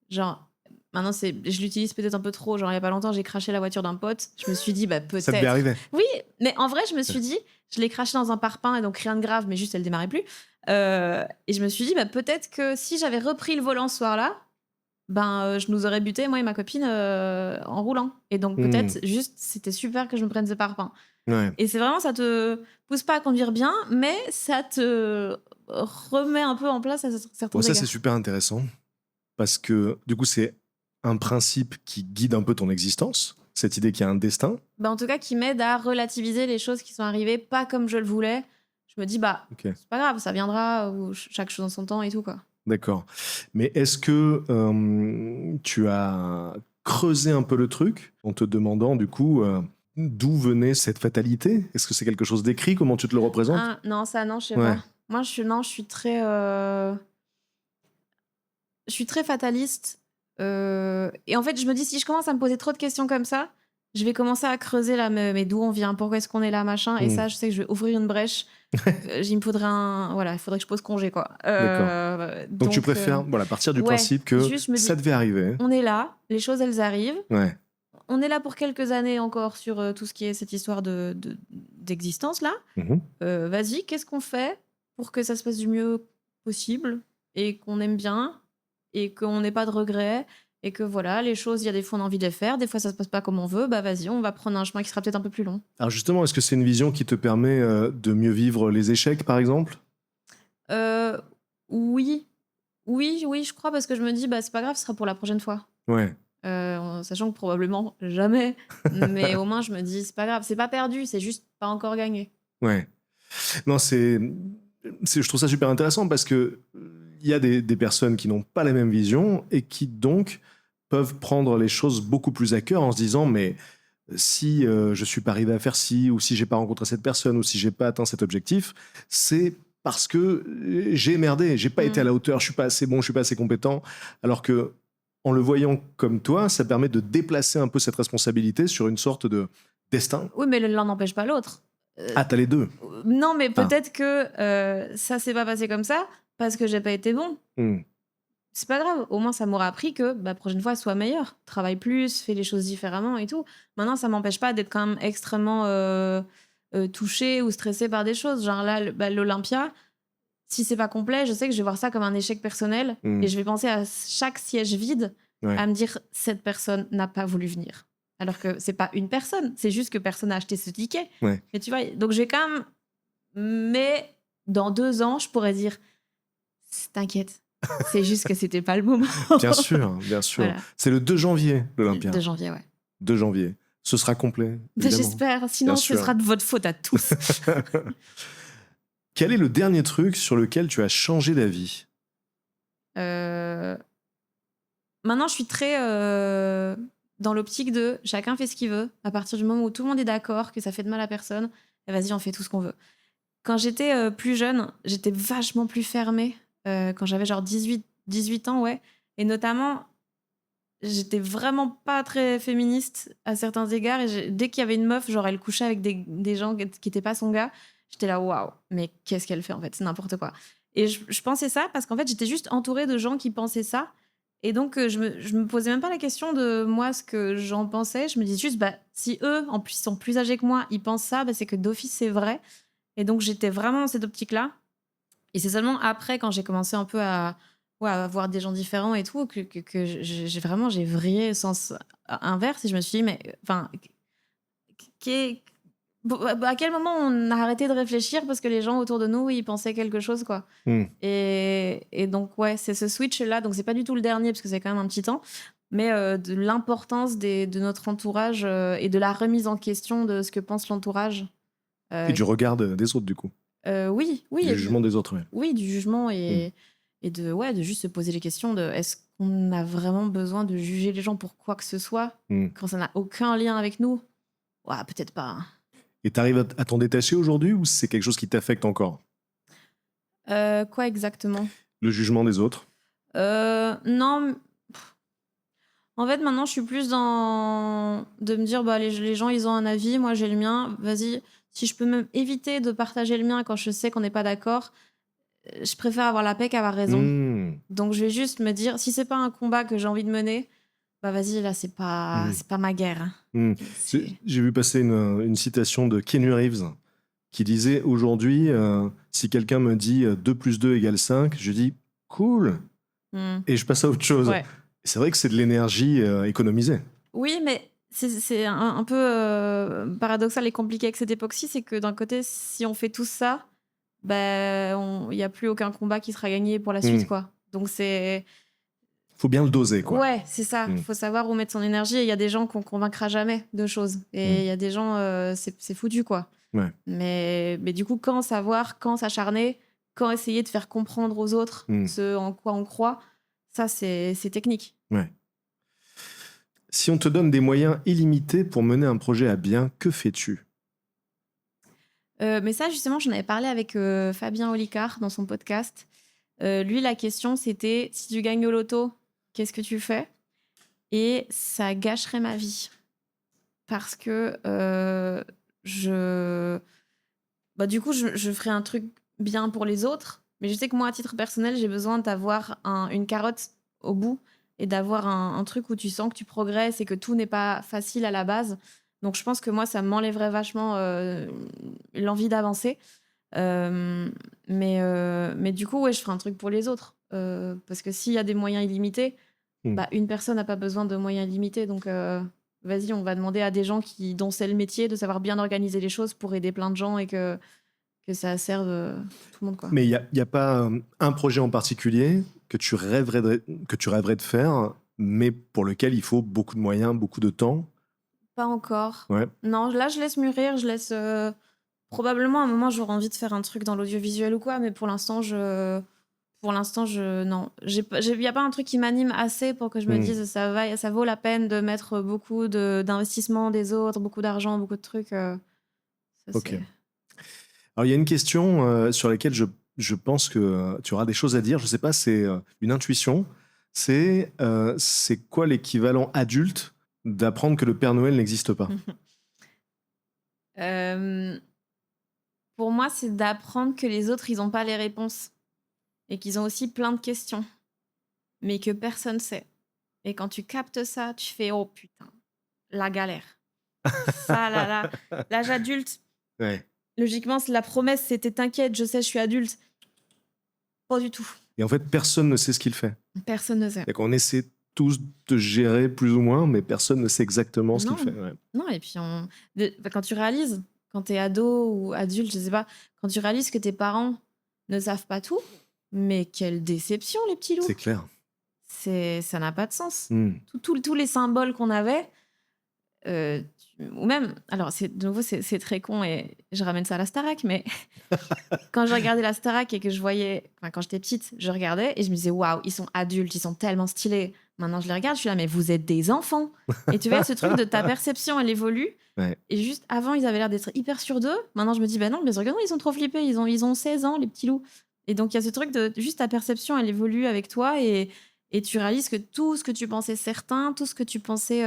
Speaker 2: Genre, maintenant, je l'utilise peut-être un peu trop. Genre, il y a pas longtemps, j'ai craché la voiture d'un pote. Je me suis dit, bah, peut-être.
Speaker 1: Ça devait arriver.
Speaker 2: Oui, mais en vrai, je me suis dit, je l'ai craché dans un parpaing et donc rien de grave, mais juste, elle démarrait plus. Et je me suis dit, bah, peut-être que si j'avais repris le volant ce soir-là, je nous aurais buté, moi et ma copine, en roulant. Et donc, peut-être, juste, c'était super que je me prenne ce parpaing.
Speaker 1: Ouais.
Speaker 2: Et c'est vraiment, ça te pousse pas à conduire bien, mais ça te remet un peu en place à certains
Speaker 1: Ça,
Speaker 2: égards.
Speaker 1: c'est super intéressant. Parce que, du coup, c'est un principe qui guide un peu ton existence. Cette idée qu'il y a un destin.
Speaker 2: En tout cas, qui m'aide à relativiser les choses qui sont arrivées pas comme je le voulais. Je me dis,
Speaker 1: Ok.
Speaker 2: c'est pas grave, ça viendra, ou chaque chose en son temps et tout, quoi.
Speaker 1: D'accord. Mais est-ce que tu as creusé un peu le truc en te demandant, du coup, d'où venait cette fatalité? Est-ce que c'est quelque chose d'écrit? Comment tu te le représentes?
Speaker 2: Non, ça, non, je sais
Speaker 1: Ouais.
Speaker 2: pas. Moi, je suis très... Je suis très fataliste. Et en fait, je me dis, si je commence à me poser trop de questions comme ça, je vais commencer à creuser là, mais d'où on vient, pourquoi est-ce qu'on est là, machin. Et ça, je sais que je vais ouvrir une brèche. Il me faudrait il faudrait que je pose congé, quoi.
Speaker 1: Donc tu préfères partir du principe que
Speaker 2: juste, je me dis,
Speaker 1: ça devait arriver.
Speaker 2: on est là, les choses, elles arrivent.
Speaker 1: Ouais.
Speaker 2: On est là pour quelques années encore sur tout ce qui est cette histoire d'existence, là.
Speaker 1: Mhm.
Speaker 2: Vas-y, qu'est-ce qu'on fait pour que ça se passe du mieux possible et qu'on aime bien et qu'on n'ait pas de regrets et que voilà, les choses, il y a des fois on a envie de les faire, des fois ça se passe pas comme on veut, vas-y, on va prendre un chemin qui sera peut-être un peu plus long.
Speaker 1: Alors justement, est-ce que c'est une vision qui te permet de mieux vivre les échecs, par exemple?
Speaker 2: Oui, je crois, parce que je me dis, c'est pas grave, ce sera pour la prochaine fois.
Speaker 1: Ouais.
Speaker 2: Sachant que probablement jamais, mais au moins je me dis, c'est pas grave, c'est pas perdu, c'est juste pas encore gagné.
Speaker 1: Ouais. Non, je trouve ça super intéressant parce que il y a des personnes qui n'ont pas la même vision et qui donc peuvent prendre les choses beaucoup plus à cœur en se disant, mais si je suis pas arrivé à faire ci, ou si j'ai pas rencontré cette personne, ou si j'ai pas atteint cet objectif, c'est parce que j'ai merdé, j'ai pas été à la hauteur, je suis pas assez bon, je suis pas assez compétent. Alors que en le voyant comme toi, ça permet de déplacer un peu cette responsabilité sur une sorte de destin.
Speaker 2: Oui, mais l'un n'empêche pas l'autre.
Speaker 1: T'as les deux.
Speaker 2: Non, mais peut-être que ça s'est pas passé comme ça parce que j'ai pas été bon. C'est pas grave, au moins ça m'aura appris que prochaine fois, sois meilleur. Travaille plus, fais les choses différemment et tout. Maintenant, ça m'empêche pas d'être quand même extrêmement touchée ou stressée par des choses. Genre là, l'Olympia, si c'est pas complet, je sais que je vais voir ça comme un échec personnel et je vais penser à chaque siège vide, à me dire, cette personne n'a pas voulu venir. Alors que c'est pas une personne, c'est juste que personne n'a acheté ce ticket.
Speaker 1: Ouais.
Speaker 2: Mais tu vois, donc j'ai quand même... Mais dans 2 ans, je pourrais dire, t'inquiète, c'est juste que c'était pas le moment.
Speaker 1: Bien sûr, bien sûr. Voilà. C'est le 2 janvier, l'Olympia.
Speaker 2: 2 janvier, ouais.
Speaker 1: 2 janvier. Ce sera complet, évidemment.
Speaker 2: J'espère, sinon
Speaker 1: bien
Speaker 2: ce
Speaker 1: sûr.
Speaker 2: sera de votre faute à tous.
Speaker 1: Quel est le dernier truc sur lequel tu as changé d'avis?
Speaker 2: Maintenant, je suis très dans l'optique de chacun fait ce qu'il veut. À partir du moment où tout le monde est d'accord, que ça fait de mal à personne, vas-y, on fait tout ce qu'on veut. Quand j'étais plus jeune, j'étais vachement plus fermée. Quand j'avais genre 18 ans, ouais. Et notamment, j'étais vraiment pas très féministe à certains égards. Et dès qu'il y avait une meuf, genre elle couchait avec des gens qui n'étaient pas son gars, j'étais là, waouh, mais qu'est-ce qu'elle fait en fait? C'est n'importe quoi. Et je pensais ça parce qu'en fait, j'étais juste entourée de gens qui pensaient ça. Et donc, je me posais même pas la question de moi, ce que j'en pensais. Je me disais juste, si eux, en plus, ils sont plus âgés que moi, ils pensent ça, c'est que d'office, c'est vrai. Et donc, j'étais vraiment dans cette optique-là. Et c'est seulement après, quand j'ai commencé un peu à ouais, à voir des gens différents et tout, que j'ai vraiment j'ai vrillé sens inverse et je me suis dit: «Mais, enfin, qu'est à quel moment on a arrêté de réfléchir parce que les gens autour de nous, ils pensaient quelque chose, quoi?»
Speaker 1: Mmh.
Speaker 2: Et donc ouais, c'est ce switch-là, donc c'est pas du tout le dernier parce que c'est quand même un petit temps, mais de l'importance de notre entourage, et de la remise en question de ce que pense l'entourage.
Speaker 1: Et
Speaker 2: Heu,
Speaker 1: du regard des autres, du coup.
Speaker 2: oui, oui
Speaker 1: Du
Speaker 2: et
Speaker 1: jugement des autres, ouais.
Speaker 2: oui, du jugement
Speaker 1: Mmh.
Speaker 2: et de ouais, de juste se poser les questions de: «Est-ce qu'on a vraiment besoin de juger les gens pour quoi que ce soit,
Speaker 1: Mmh.
Speaker 2: quand ça n'a aucun lien avec nous?» Ouais, peut-être pas, hein.
Speaker 1: Et t'arrives à t'en détacher aujourd'hui ou c'est quelque chose qui t'affecte encore?
Speaker 2: Quoi exactement?
Speaker 1: Le jugement des autres?
Speaker 2: Non, en fait, maintenant, je suis plus dans de me dire: «Bah, les gens, ils ont un avis, moi j'ai le mien. Vas-y, si je peux même éviter de partager le mien quand je sais qu'on n'est pas d'accord, je préfère avoir la paix qu'avoir raison».
Speaker 1: Mmh.
Speaker 2: Donc je vais juste me dire: «Si c'est pas un combat que j'ai envie de mener, bah, vas-y, là,
Speaker 1: Mmh.
Speaker 2: c'est pas ma guerre, hein».
Speaker 1: Mmh.
Speaker 2: C'est
Speaker 1: J'ai vu passer une citation de Keanu Reeves qui disait: «Aujourd'hui, si quelqu'un me dit, 2 + 2 = 5, je dis: "Cool"
Speaker 2: mmh,
Speaker 1: et je passe à autre chose».
Speaker 2: ouais.
Speaker 1: Et c'est vrai que c'est de l'énergie, économisée.
Speaker 2: Oui, mais c'est un peu, paradoxal et compliqué avec cette époque-ci, c'est que d'un côté, si on fait tout ça, bah, on il y a plus aucun combat qui sera gagné pour la suite,
Speaker 1: Mmh.
Speaker 2: quoi. Donc c'est
Speaker 1: Faut bien le doser, quoi.
Speaker 2: ouais, c'est ça.
Speaker 1: Mmh.
Speaker 2: Faut savoir où mettre son énergie et il y a des gens qu'on convaincra jamais de choses et
Speaker 1: Mmh.
Speaker 2: il y a des gens, c'est foutu, quoi.
Speaker 1: Ouais.
Speaker 2: Mais du coup, quand savoir, quand s'acharner, quand essayer de faire comprendre aux autres
Speaker 1: Mmh.
Speaker 2: ce en quoi on croit, ça, c'est technique.
Speaker 1: Ouais. Si on te donne des moyens illimités pour mener un projet à bien, que fais-tu?
Speaker 2: Mais ça, justement, j'en avais parlé avec, Fabien Olicard dans son podcast. Lui, la question, c'était: «Si tu gagnes au loto, qu'est-ce que tu fais?» Et ça gâcherait ma vie parce que, je bah, du coup, je ferais un truc bien pour les autres, mais je sais que moi, à titre personnel, j'ai besoin d'avoir une carotte au bout et d'avoir un truc où tu sens que tu progresses et que tout n'est pas facile à la base. Donc je pense que moi, ça m'enlèverait vachement, l'envie d'avancer. Mais du coup, ouais, je ferai un truc pour les autres, parce que s'il y a des moyens illimités,
Speaker 1: Mmh.
Speaker 2: bah, une personne n'a pas besoin de moyens illimités donc vas-y, on va demander à des gens dont c'est le métier de savoir bien organiser les choses pour aider plein de gens et que ça serve, tout le monde, quoi.
Speaker 1: Mais il y a pas, un projet en particulier que tu rêverais de faire, mais pour lequel il faut beaucoup de moyens, beaucoup de temps?
Speaker 2: Pas encore.
Speaker 1: Ouais.
Speaker 2: Non, là, je laisse mûrir, je laisse, probablement à un moment, j'aurai envie de faire un truc dans l'audiovisuel ou quoi, mais pour l'instant, je non, il y a pas un truc qui m'anime assez pour que je me
Speaker 1: Mmh.
Speaker 2: dise: Ça vaut la peine de mettre beaucoup d'investissement des autres, beaucoup d'argent, beaucoup de trucs», ça
Speaker 1: OK.
Speaker 2: c'est
Speaker 1: Alors il y a une question, sur laquelle je pense que, tu auras des choses à dire. Je sais pas, c'est, une intuition. C'est quoi l'équivalent adulte d'apprendre que le Père Noël n'existe pas?
Speaker 2: hem, pour moi, c'est d'apprendre que les autres, ils ont pas les réponses et qu'ils ont aussi plein de questions, mais que personne sait et quand tu captes ça, tu fais: «Oh putain, la galère». Ça là, l'âge adulte,
Speaker 1: Ouais.
Speaker 2: logiquement, la promesse, c'était: «T'inquiète, je sais, je suis adulte». Pas du tout.
Speaker 1: Et en fait, personne ne sait ce qu'il fait.
Speaker 2: Personne ne sait.
Speaker 1: C'est qu'on essaie tous de gérer plus ou moins, mais personne ne sait exactement ce qu'il fait,
Speaker 2: Non,
Speaker 1: ouais.
Speaker 2: non et puis quand tu réalises, quand tu es ado ou adulte, je sais pas, quand tu réalises que tes parents ne savent pas tout, mais quelle déception les petits loups!
Speaker 1: C'est clair.
Speaker 2: Ça n'a pas de sens.
Speaker 1: Mmh.
Speaker 2: Tous les symboles qu'on avait, ou même alors de nouveau c'est très con et je ramène ça à la Starac, mais quand je regardais la Starac et que je voyais enfin quand j'étais petite, je regardais et je me disais: «Waouh, ils sont adultes, ils sont tellement stylés». Maintenant je les regarde, je suis là: «Mais vous êtes des enfants» et tu vois ce truc de ta perception, elle évolue
Speaker 1: Ouais.
Speaker 2: et juste avant, ils avaient l'air d'être hyper sûrs d'eux. Maintenant je me dis: «Bah non, mais regarde, ils sont trop flippés, ils ont 16 ans les petits loups» et donc il y a ce truc de juste ta perception, elle évolue avec toi et tu réalises que tout ce que tu pensais certain, tout ce que tu pensais,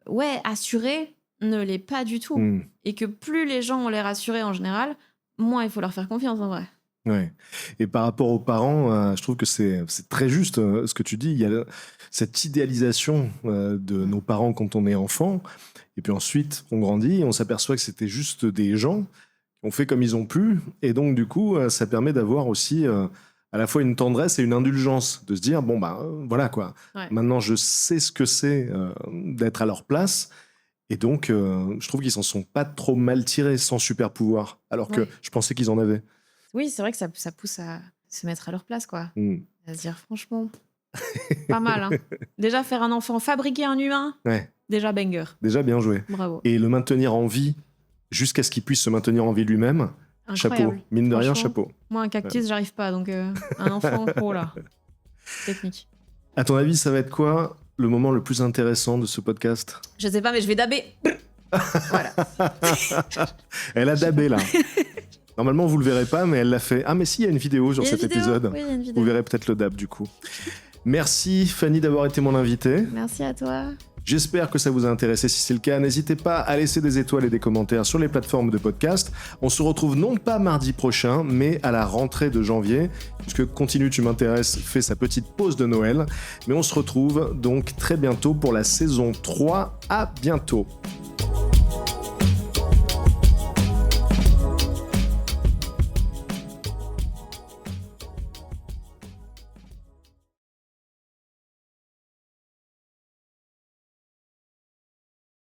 Speaker 2: ouais, assuré, ne l'est pas du tout
Speaker 1: Mmh.
Speaker 2: et que plus les gens ont l'air assurés en général, moins il faut leur faire confiance en vrai.
Speaker 1: Ouais. Et par rapport aux parents, je trouve que c'est très juste, ce que tu dis. Il y a cette idéalisation, de
Speaker 2: Mmh.
Speaker 1: nos parents quand on est enfant et puis ensuite on grandit et on s'aperçoit que c'était juste des gens qui ont fait comme ils ont pu et donc du coup, ça permet d'avoir aussi, à la fois une tendresse et une indulgence, de se dire, bon, voilà quoi.
Speaker 2: Ouais.
Speaker 1: Maintenant, je sais ce que c'est d'être à leur place. Et donc, je trouve qu'ils s'en sont pas trop mal tirés sans super pouvoir, alors que je pensais qu'ils en avaient.
Speaker 2: Oui, c'est vrai que ça pousse à se mettre à leur place, quoi. À se dire, franchement, pas mal. Hein. Déjà, faire un enfant, fabriquer un humain, déjà banger.
Speaker 1: Déjà bien joué.
Speaker 2: Bravo.
Speaker 1: Et le maintenir en vie jusqu'à ce qu'il puisse se maintenir en vie lui-même,
Speaker 2: incroyable.
Speaker 1: Chapeau. Mine de rien, chapeau.
Speaker 2: Moi, un cactus, j'arrive pas, donc un enfant, oh là, technique.
Speaker 1: À ton avis, ça va être quoi le moment le plus intéressant de ce podcast?
Speaker 2: Je sais pas, mais je vais daber. Voilà.
Speaker 1: Elle a dabé là. Normalement, vous le verrez pas, mais elle l'a fait. Ah, mais si, il y a une vidéo sur cet épisode.
Speaker 2: Oui, il y a une vidéo.
Speaker 1: Vous verrez peut-être le dab du coup. Merci Fanny d'avoir été mon invitée.
Speaker 2: Merci à toi.
Speaker 1: J'espère que ça vous a intéressé. Si c'est le cas, n'hésitez pas à laisser des étoiles et des commentaires sur les plateformes de podcast. On se retrouve non pas mardi prochain, mais à la rentrée de janvier, puisque Continue tu m'intéresses fait sa petite pause de Noël. Mais on se retrouve donc très bientôt pour la saison 3. À bientôt.